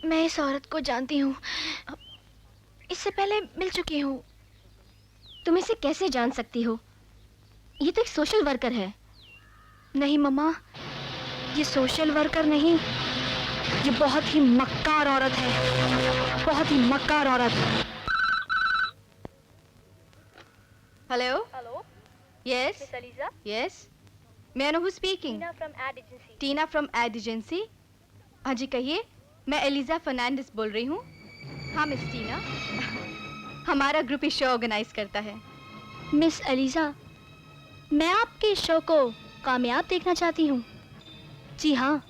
मैं इस औरत को जानती हूँ। इससे पहले मिल चुकी हूँ। तुम इसे कैसे जान सकती हो? ये तो एक सोशल वर्कर है। नहीं मम्मा, ये सोशल वर्कर नहीं, ये बहुत ही मक्कार औरत है। बहुत ही मक्कार औरत। Hello. Hello. Yes. Miss Aliza. Yes. May I know who's speaking? Tina from ad agency. Tina from ad agency. हाँ जी कहिए, मैं एलिजा फर्नांडिस बोल रही हूँ। हाँ मिस टीना, हमारा ग्रुप इस शो ऑर्गेनाइज करता है। मिस एलिजा, मैं आपके शो को कामयाब देखना चाहती हूँ। जी हाँ,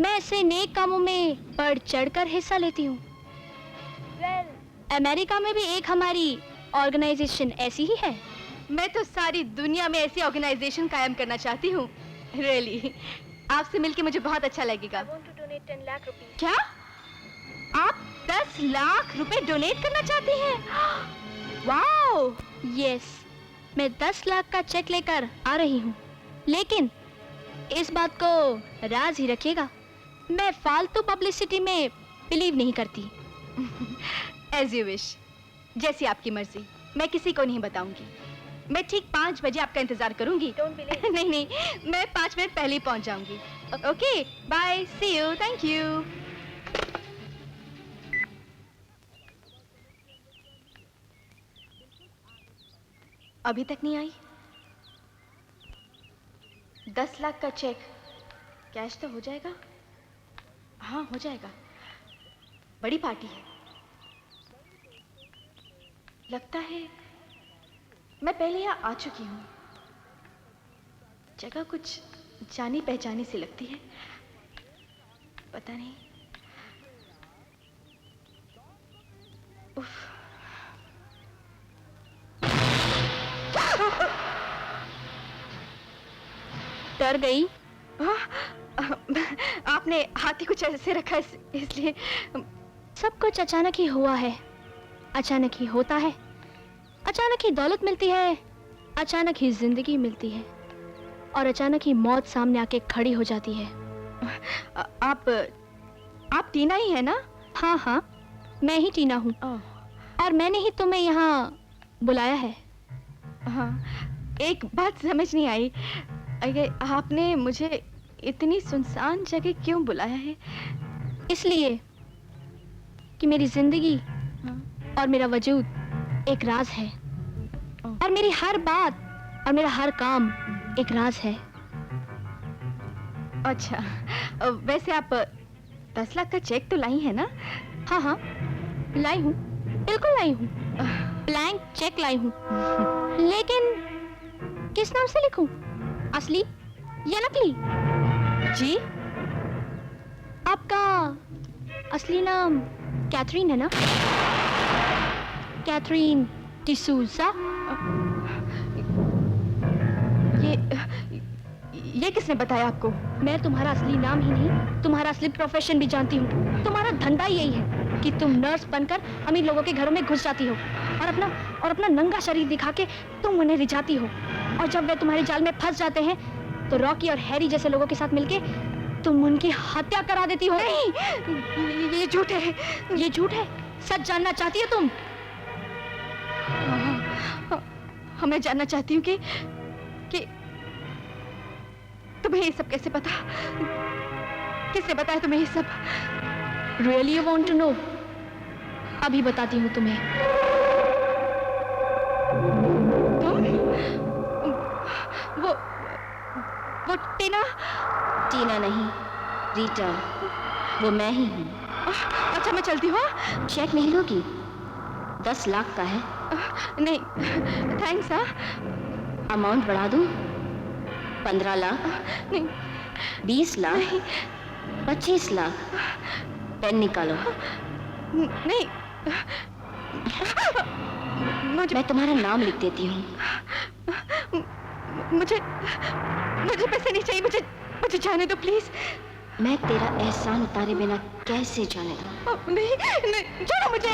मैं ऐसे नेक कामों में बढ़ चढ़कर हिस्सा लेती हूँ। अमेरिका में भी एक हमारी ऑर्गेनाइजेशन ऐसी ही है। मैं तो सारी दुनिया में ऐसी ऑर्गेनाइजेशन कायम करना चाहती हूँ। रियली आपसे मिलके मुझे बहुत अच्छा लगेगा। क्या आप 10 लाख रुपए डोनेट करना चाहती हैं? वाओ! यस, मैं 10 लाख का चेक लेकर आ रही हूँ, लेकिन इस बात को राज ही रखिएगा। मैं फालतू पब्लिसिटी में बिलीव नहीं करती। एज यू विश, जैसी आपकी मर्जी। मैं किसी को नहीं बताऊंगी। मैं ठीक 5 बजे आपका इंतजार करूंगी। नहीं नहीं, मैं 5 मिनट पहले ही पहुंच जाऊंगी। Okay, bye, see you, thank you. अभी तक नहीं आई? 10 लाख का चेक कैश तो हो जाएगा? हाँ, हो जाएगा। बड़ी पार्टी है। लगता है मैं पहले यहाँ आ चुकी हूँ। जगह कुछ जानी पहचानी सी लगती है, पता नहीं। उफ। डर गई? आपने हाथ ही कुछ ऐसे रखा इसलिए। सब कुछ अचानक ही हुआ है, अचानक ही होता है। अचानक ही दौलत मिलती है, अचानक ही जिंदगी मिलती है, और अचानक ही मौत सामने आके खड़ी हो जाती है। आप टीना ही है ना? हाँ हाँ, मैं ही टीना हूँ, और मैंने ही तुम्हें यहाँ बुलाया है। हाँ, एक बात समझ नहीं आई, आपने मुझे इतनी सुनसान जगह क्यों बुलाया है? इसलिए कि मेरी जिंदगी और मेरा वजूद एक राज है, और मेरी हर बात और मेरा हर काम एक राज है। अच्छा, वैसे आप 10 लाख का चेक तो लाई है ना? हाँ हाँ, लाई हूँ, बिल्कुल लाई हूँ। ब्लैंक चेक लाई हूँ। लेकिन किस नाम से लिखूं? असली या नकली? जी, आपका असली नाम कैथरीन है ना? कैथरीन डिसूजा। ये किसने बताया आपको? मैं तुम्हारा असली नाम ही नहीं, तुम्हारा असली प्रोफेशन भी जानती हूँ। तुम्हारा धंधा यही है कि तुम नर्स बनकर अमीर लोगों के घरों में घुस जाती हो, और अपना नंगा शरीर दिखा के तुम उन्हें रिझाती हो, और जब वे तुम्हारे जाल में फंस जाते हैं तो रॉकी और हैरी जैसे लोगों के साथ मिलके तुम उनकी हत्या करा देती हो। नहीं, ये झूठ है। ये झूठ है? सच जानना चाहती हो तुम? हाँ, मैं जानना चाहती हूँ कि तुम्हें ये सब कैसे पता? किसने बताया तुम्हें ये सब? Really you want to know? अभी बताती हूँ तुम्हें। तुम? वो टीना? टीना नहीं, रीटा। वो मैं ही हूँ। अच्छा, मैं चलती हूँ। चेक नहीं लोगी? 10 लाख का है। नहीं, थैंक्स। अमाउंट बढ़ा दूँ? 15 लाख? नहीं। 20 लाख? 25 लाख? पेन निकालो। नहीं, मैं तुम्हारा नाम लिख देती हूँ। मुझे पैसे नहीं चाहिए, मुझे जाने दो प्लीज। मैं तेरा एहसान उतारे बिना कैसे जाने दूँ? नहीं, छोड़ो मुझे।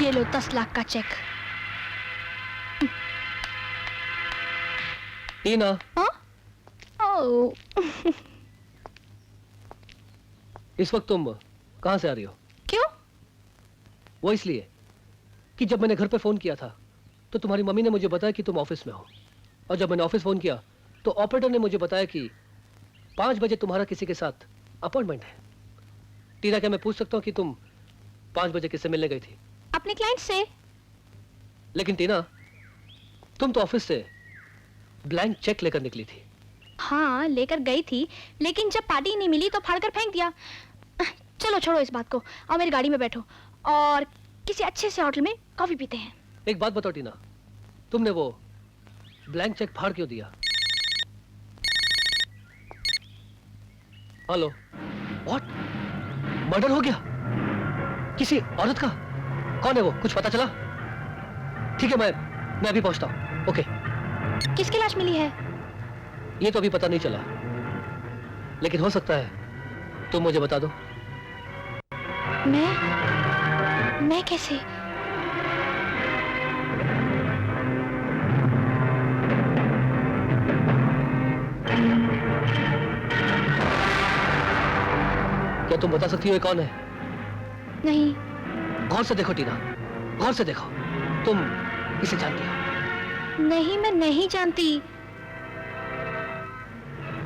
ये लो 10 लाख का चेक। टीना। ओह। इस वक्त तुम कहां से आ रही हो? क्यों? वो इसलिए कि जब मैंने घर पे फोन किया था तो तुम्हारी मम्मी ने मुझे बताया कि तुम ऑफिस में हो, और जब मैंने ऑफिस फोन किया तो ऑपरेटर ने मुझे बताया कि 5 बजे तुम्हारा किसी के साथ अपॉइंटमेंट है। टीना, क्या मैं पूछ सकता हूँ कि तुम 5 बजे किससे मिलने गई थी? अपने क्लाइंट से। लेकिन टीना, तुम तो ऑफिस से ब्लैंक चेक लेकर निकली थी। हाँ, लेकर गई थी, लेकिन जब पार्टी नहीं मिली तो फाड़कर फेंक दिया। चलो छोड़ो इस बात को, आओ मेरी गाड़ी में बैठो और किसी अच्छे से होटल में कॉफी पीते हैं। एक बात बताओ टीना, तुमने वो ब्लैंक चेक फाड़ क्यों दिया? Hello, what? मर्डर हो गया किसी औरत का? कौन है वो, कुछ पता चला? ठीक है, मैं अभी पहुंचता हूं। ओके। किसकी लाश मिली है? ये तो अभी पता नहीं चला, लेकिन हो सकता है तुम मुझे बता दो। मैं कैसे? क्या तुम बता सकती हो ये कौन है? नहीं। गौर से देखो टीना, गौर से देखो, तुम इसे जानती हो? नहीं, मैं नहीं जानती।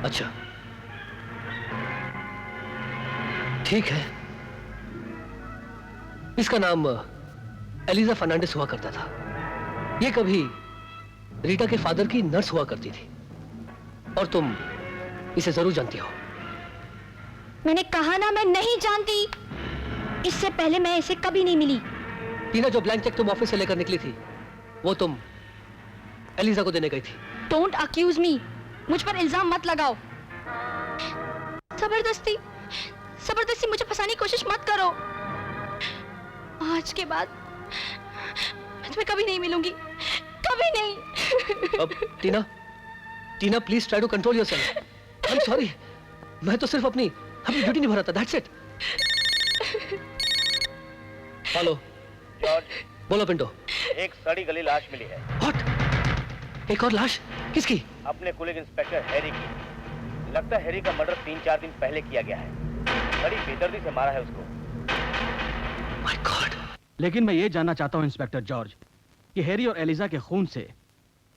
अच्छा, ठीक है। इसका नाम एलिजा फर्नांडिस हुआ करता था। ये कभी रीटा के फादर की नर्स हुआ करती थी, और तुम इसे जरूर जानती हो। मैंने कहा ना, मैं नहीं जानती। इससे पहले मैं इसे कभी नहीं मिली। टीना, जो ब्लैंक चेक तुम ऑफिस से लेकर निकली थी, वो तुम एलिजा को देने गई थी। डोंट अक्यूज मी, मुझ पर इल्जाम मत लगाओ। जबरदस्ती मुझे फंसाने की कोशिश मत करो। आज के बाद मैं तुम्हें कभी नहीं मिलूंगी, कभी नहीं। अब Tina please try to control yourself. I am sorry, मैं तो सिर्फ अपनी ड्यूटी निभा रहा था, दैट्स इट। Hello George. बोलो पिंटो। एक सड़ी गली लाश मिली है। व्हाट? एक और लाश? किसकी? अपने कुलीग इंस्पेक्टर हैरी की। लगता है हैरी का मर्डर 3-4 दिन पहले किया गया है। बड़ी बेदर्दी से मारा है उसको। My God. लेकिन मैं ये जानना चाहता हूँ इंस्पेक्टर जॉर्ज कि हैरी और एलिजा के खून से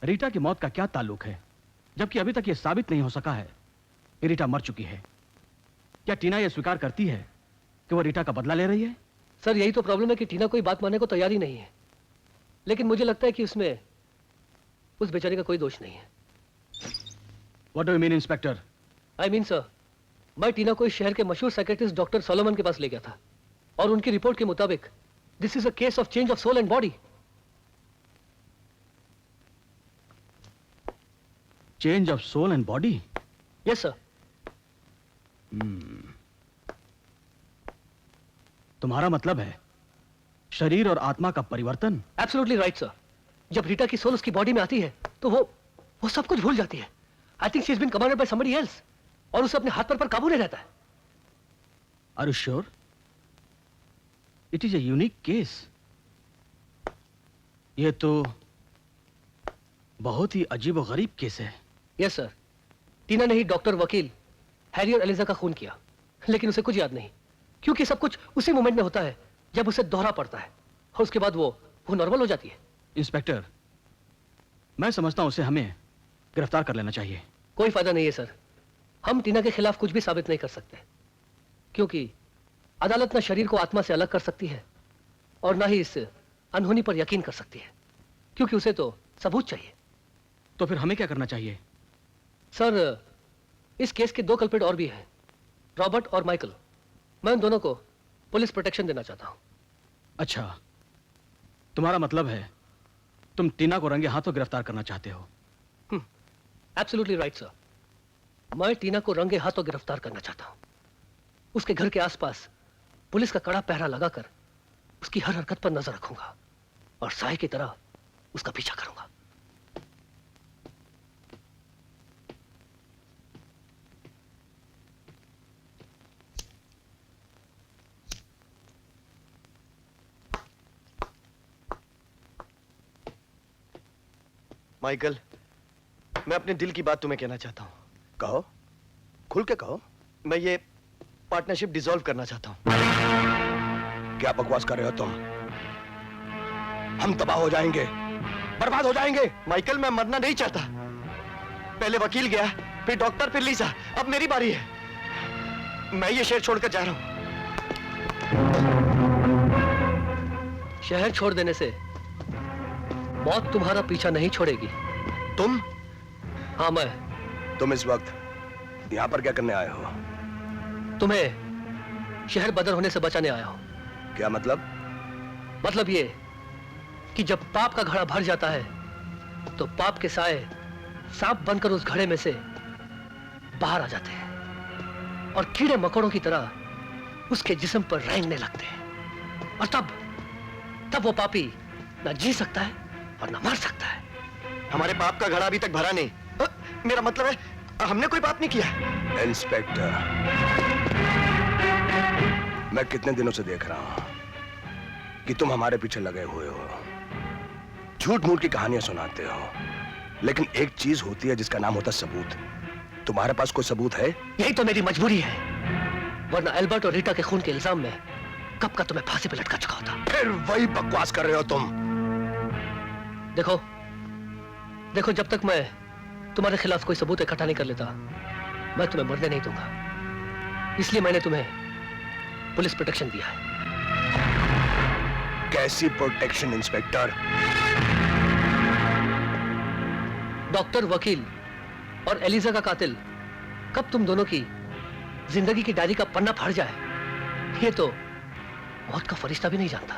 रीटा की मौत का क्या ताल्लुक है, जबकि अभी तक ये साबित नहीं हो सका है कि रीटा मर चुकी है। क्या टीना ये स्वीकार करती है कि वो रीटा का बदला ले रही है? सर, यही तो प्रॉब्लम है कि टीना कोई बात मानने को तैयार ही नहीं है। लेकिन मुझे लगता है कि उसमें उस बेचारे का कोई दोष नहीं है। What do you mean, inspector? I mean sir, मैं टीना को इस शहर के मशहूर साइकेट्रिस्ट डॉक्टर सोलोमन के पास ले गया था, और उनकी रिपोर्ट के मुताबिक this is a case of change of soul and body. Change of soul and body? Yes sir. तुम्हारा मतलब है शरीर और आत्मा का परिवर्तन? Absolutely right sir. जब रीटा की सोल उसकी बॉडी में आती है तो वो सब कुछ भूल जाती है। I think she has been commanded by somebody else, और उसे अपने हाथ पर काबू नहीं रहता है। Are you sure? It is a unique case. ये तो बहुत ही अजीब और गरीब केस है। Yes sir. टीना ने ही डॉक्टर, वकील, हैरी और एलिजा का खून किया, लेकिन उसे कुछ याद नहीं, क्योंकि सब कुछ उसी मोमेंट में होता है जब उसे दोहरा पड़ता है, और उसके बाद वो नॉर्मल हो जाती है। इंस्पेक्टर, मैं समझता हूं उसे हमें गिरफ्तार कर लेना चाहिए। कोई फायदा नहीं है सर, हम टीना के खिलाफ कुछ भी साबित नहीं कर सकते, क्योंकि अदालत ना शरीर को आत्मा से अलग कर सकती है और ना ही इस अनहोनी पर यकीन कर सकती है, क्योंकि उसे तो सबूत चाहिए। तो फिर हमें क्या करना चाहिए? सर, इस केस के 2 कल्प्रिट और भी हैं, रॉबर्ट और माइकल। मैं उन दोनों को पुलिस प्रोटेक्शन देना चाहता हूं। अच्छा, तुम्हारा मतलब है तुम टीना को रंगे हाथों गिरफ्तार करना चाहते हो? Absolutely right sir. मैं टीना को रंगे हाथों गिरफ्तार करना चाहता हूं। उसके घर के आसपास पुलिस का कड़ा पहरा लगाकर उसकी हर हरकत पर नजर रखूंगा और साए की तरह उसका पीछा करूंगा। माइकल, मैं अपने दिल की बात तुम्हें कहना चाहता हूं। कहो, खुल के कहो। मैं ये पार्टनरशिप डिसॉल्व करना चाहता हूं। क्या बकवास कर रहे हो तुम? हम तबाह हो जाएंगे, बर्बाद हो जाएंगे। माइकल, मैं मरना नहीं चाहता। पहले वकील गया, फिर डॉक्टर, फिर लीजा, अब मेरी बारी है। मैं ये शहर छोड़कर जा रहा हूं। शहर छोड़ देने से मौत तुम्हारा पीछा नहीं छोड़ेगी। तुम? हाँ, मैं। तुम इस वक्त यहां पर क्या करने आए हो? तुम्हें शहर बदर होने से बचाने आया हूं। क्या मतलब? मतलब ये कि जब पाप का घड़ा भर जाता है तो पाप के साए सांप बनकर उस घड़े में से बाहर आ जाते हैं और कीड़े मकोड़ों की तरह उसके जिस्म पर रेंगने लगते हैं। और तब वो पापी ना जी सकता है और ना मर सकता है। हमारे पाप का घड़ा अभी तक भरा नहीं। मेरा मतलब है हमने कोई पाप नहीं किया। इंस्पेक्टर, मैं कितने दिनों से देख रहा हूं कि तुम हमारे पीछे लगे हुए हो, झूठ मूठ की कहानियां सुनाते हो, लेकिन एक चीज होती है जिसका नाम होता है सबूत। तुम्हारे पास कोई सबूत है? यही तो मेरी मजबूरी है, वरना एल्बर्ट और रीटा के खून के इल्जाम में कब का तुम्हें फांसी पे लटका चुका होता। फिर वही बकवास कर रहे हो तुम। देखो, जब तक मैं तुम्हारे खिलाफ कोई सबूत इकट्ठा नहीं कर लेता, मैं तुम्हें मरने नहीं दूंगा। इसलिए मैंने तुम्हें पुलिस प्रोटेक्शन दिया है। कैसी प्रोटेक्शन इंस्पेक्टर? डॉक्टर, वकील और एलिजा का कातिल कब तुम दोनों की जिंदगी की डायरी का पन्ना फाड़ जाए, ये तो मौत का फरिश्ता भी नहीं जानता।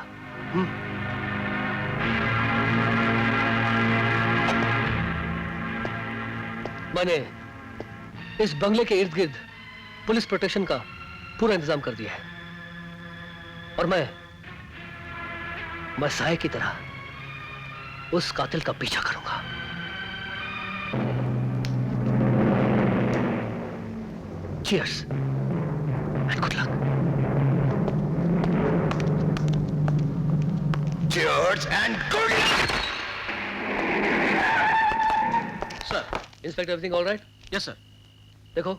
मैंने इस बंगले के इर्द गिर्द पुलिस प्रोटेक्शन का पूरा इंतजाम कर दिया है और मैं साए की तरह उस कातिल का पीछा करूंगा। Cheers and good luck. Cheers and good luck. Sir, inspector, everything all right? Yes sir. देखो,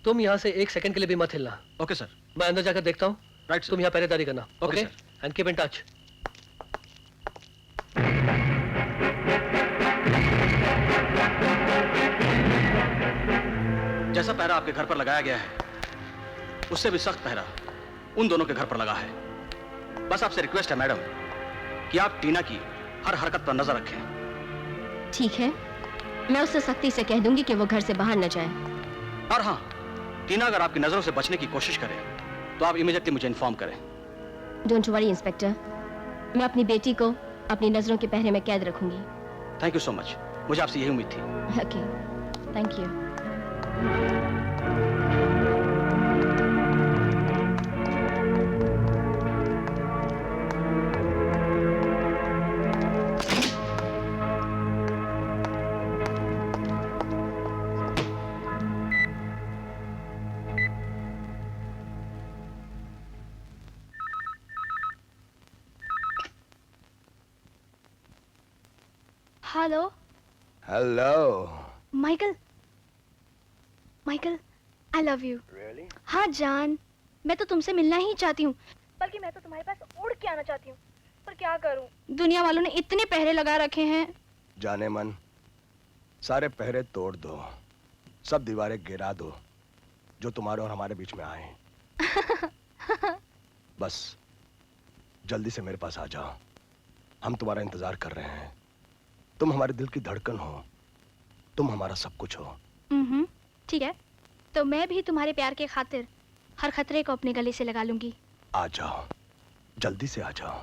तुम यहां से एक सेकंड के लिए भी मत हिलना। Okay sir. मैं अंदर जाकर देखता हूं। राइट तुम यहाँ पहरेदारी करना। Okay and keep in touch. जैसा पहरा आपके घर पर लगाया गया है, उससे भी सख्त पहरा उन दोनों के घर पर लगा है। बस आपसे रिक्वेस्ट है मैडम कि आप टीना की हर हरकत पर नजर रखें। ठीक है, मैं उससे सख्ती से कह दूंगी कि वो घर से बाहर न जाए। और हाँ, टीना अगर आपकी नजरों से बचने की कोशिश करे तो आप इमीडिएटली मुझे इन्फॉर्म करें। डोंट वरी इंस्पेक्टर, मैं अपनी बेटी को अपनी नजरों के पहरे में कैद रखूंगी। थैंक यू सो मच, मुझे आपसे यही उम्मीद थी। Okay, thank you. Hello. Hello Michael, I love you. हाँ जान, मैं तो तुमसे मिलना ही चाहती हूँ, बल्कि मैं तो तुम्हारे पास उड़ के आना चाहती हूँ, पर क्या करूँ, दुनिया वालों ने इतने पहरे लगा रखे हैं। जाने मन, सारे पहरे तोड़ दो, सब दीवारें गिरा दो जो तुम्हारे और हमारे बीच में आए। बस जल्दी से मेरे पास आ जाओ, हम तुम्हारा इंतजार कर रहे हैं। तुम हमारे दिल की धड़कन हो, तुम हमारा सब कुछ हो। ठीक है, तो मैं भी तुम्हारे प्यार के खातिर हर खतरे को अपने गले से लगा लूंगी। आ जाओ, जल्दी से आ जाओ।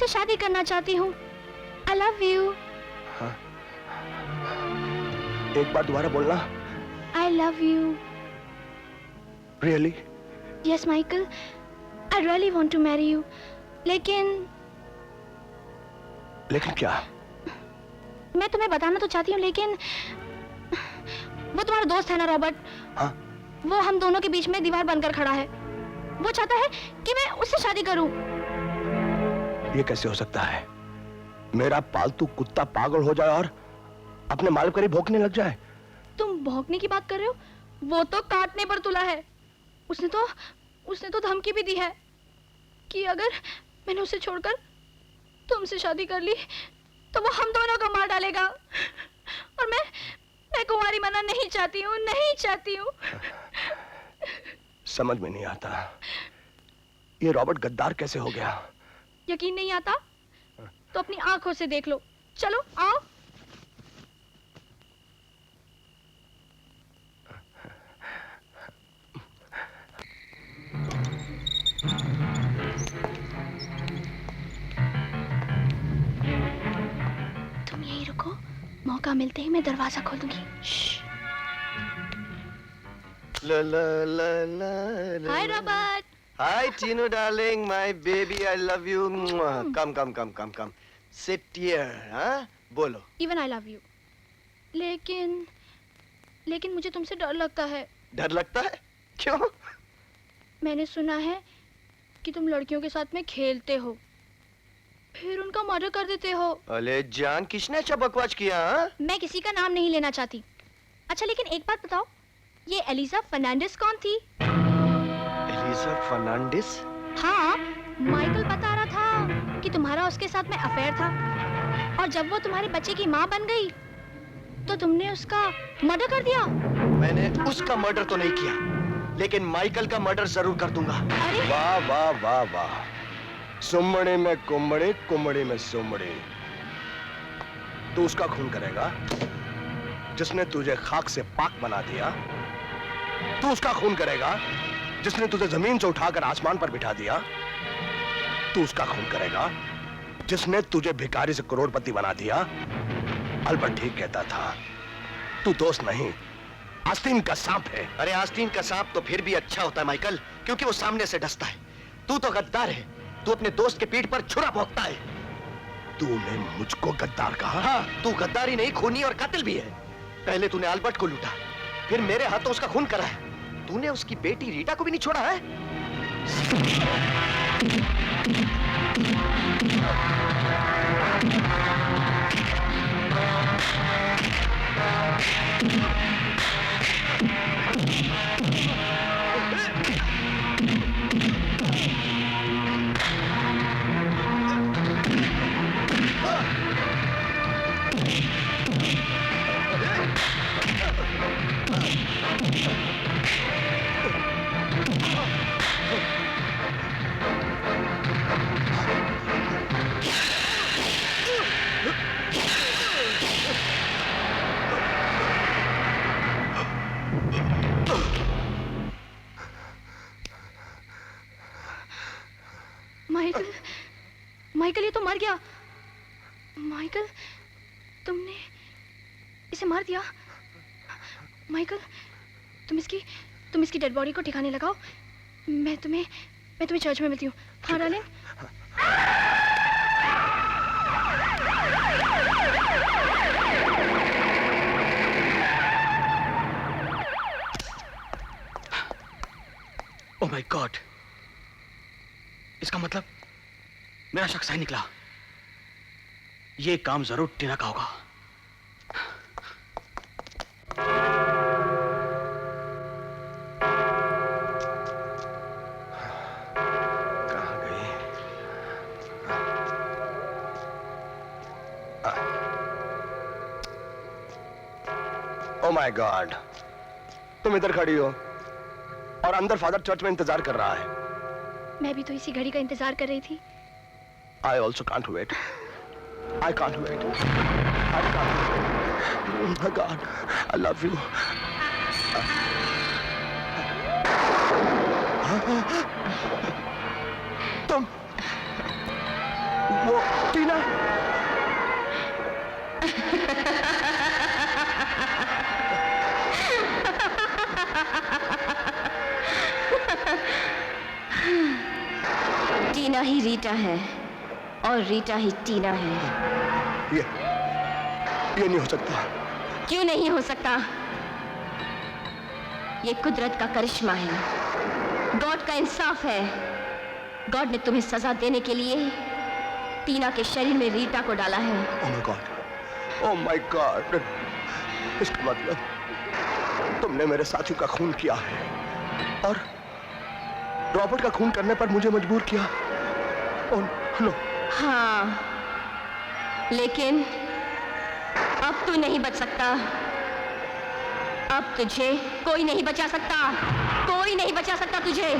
तुमसे शादी करना चाहती हूँ। I love you. हाँ? एक बार दोबारा बोलना। I love you. Really? Yes, Michael. I really want to marry you. लेकिन क्या? मैं तुम्हें बताना तो चाहती हूँ, लेकिन वो तुम्हारा दोस्त है ना रॉबर्ट? हाँ? वो हम दोनों के बीच में दीवार बनकर खड़ा है। वो चाहता है कि मैं उससे शादी करूं। ये कैसे हो सकता है? मेरा पालतू कुत्ता पागल हो जाए और अपने मालिक पर ही भौंकने लग जाए। तुम भौंकने की बात कर रहे हो? वो तो काटने पर तुला है। उसने तो धमकी भी दी है कि अगर मैंने उसे छोड़कर तुमसे शादी कर ली तो वो हम दोनों को मार डालेगा। और मैं कुंवारी मरना नहीं चाहती हूँ। समझ में नहीं आता, ये रॉबर्ट गद्दार कैसे हो गया? यकीन नहीं आता तो अपनी आंखों से देख लो। चलो आओ। तुम यहीं रुको, मौका मिलते ही मैं दरवाजा खोल दूंगी। ला ला ला ला ला। Hi Robert. Hi Tinu darling, my baby, I love you. Come sit here. हाँ बोलो। Even I love you. लेकिन मुझे तुमसे डर लगता है। डर लगता है? क्यों? मैंने सुना है कि तुम लड़कियों के साथ में खेलते हो, फिर उनका मर्डर कर देते हो। अरे जान, किसने अच्छा बकवास किया? हाँ? मैं किसी का नाम नहीं लेना चाहती। अच्छा लेकिन एक बात बताओ, ये एलिजा फर्नांडिस कौन थी? एलिजा फर्नांडिस? हाँ, माइकल बता रहा था कि तुम्हारा उसके साथ में अफेयर था, और जब वो तुम्हारे बच्चे की माँ बन गई तो तुमने उसका मर्डर कर दिया। मैंने उसका मर्डर तो नहीं किया, लेकिन माइकल का मर्डर जरूर कर दूंगा। वाह वाह वाह वाह, सुमड़े में कुमड़े, कुमड़े में सुमड़े। तू उसका खून करेगा जिसने तुझे खाक से पाक बना दिया। तू उसका खून करेगा जिसने तुझे जमीन से उठाकर आसमान पर बिठा दिया। तू उसका खून करेगा जिसने तुझे भिखारी से करोड़पति बना दिया। अल्बर्ट ठीक कहता था, तू दोस्त नहीं, आस्तीन का सांप है। अरे आस्तीन का सांप तो फिर भी अच्छा होता है माइकल, क्योंकि वो सामने से डसता है। तू तो गद्दार है, तू अपने दोस्त के पीठ पर छुरा भोंकता है। तूने मुझको गद्दार कहा? हाँ, तू गद्दार ही नहीं, खूनी और कातिल भी है। पहले तूने अल्बर्ट को लूटा, फिर मेरे हाथों उसका खून करा है। तूने उसकी बेटी रीटा को भी नहीं छोड़ा है। माइकल, ये तो मर गया। माइकल, तुमने इसे मार दिया। माइकल, तुम इसकी डेड बॉडी को ठिकाने लगाओ। मैं तुम्हें चर्च में मिलती हूँ। हाँ डार्लिंग। ओह माय गॉड, इसका मतलब मेरा शक सही निकला। ये काम जरूर टीना का होगा। कहाँ गई? ओह माय गॉड, तुम इधर खड़ी हो और अंदर फादर चर्च में इंतजार कर रहा है। मैं भी तो इसी घड़ी का इंतजार कर रही थी। I also can't wait. I can't wait. I can't wait. Oh my God, I love you. तुम वो टीना। टीना ही रीटा है और रीटा ही टीना है। ये नहीं हो सकता। क्यों नहीं हो सकता? ये कुदरत का करिश्मा है, गॉड का इंसाफ है। गॉड ने तुम्हें सजा देने के लिए टीना के शरीर में रीटा को डाला है। ओह माय गॉड, इसका मतलब तुमने मेरे साथी का खून किया है और रॉबर्ट का खून करने पर मुझे मजबूर किया। Oh no. हाँ, लेकिन अब तू नहीं बच सकता। अब तुझे कोई नहीं बचा सकता, कोई नहीं बचा सकता तुझे।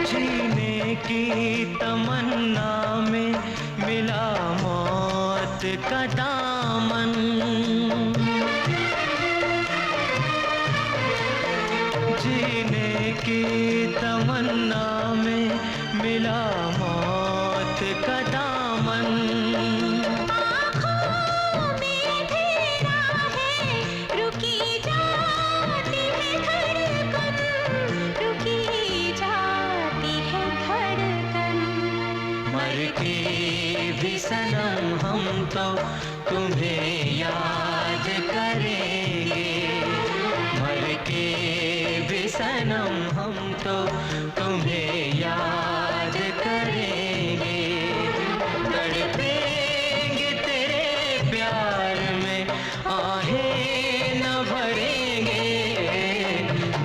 जीने की तमन्ना में मिला मौत का दामन। जीने की तमन्ना में मिला मौत का दामन। सनम हम तो तुम्हें याद करेंगे, मर के भी सनम हम तो तुम्हें याद करेंगे। तड़पेंगे तेरे प्यार में, आहें न भरेंगे।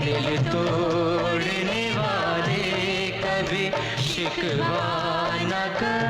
दिल तोड़ने वाले कभी शिकवा न कर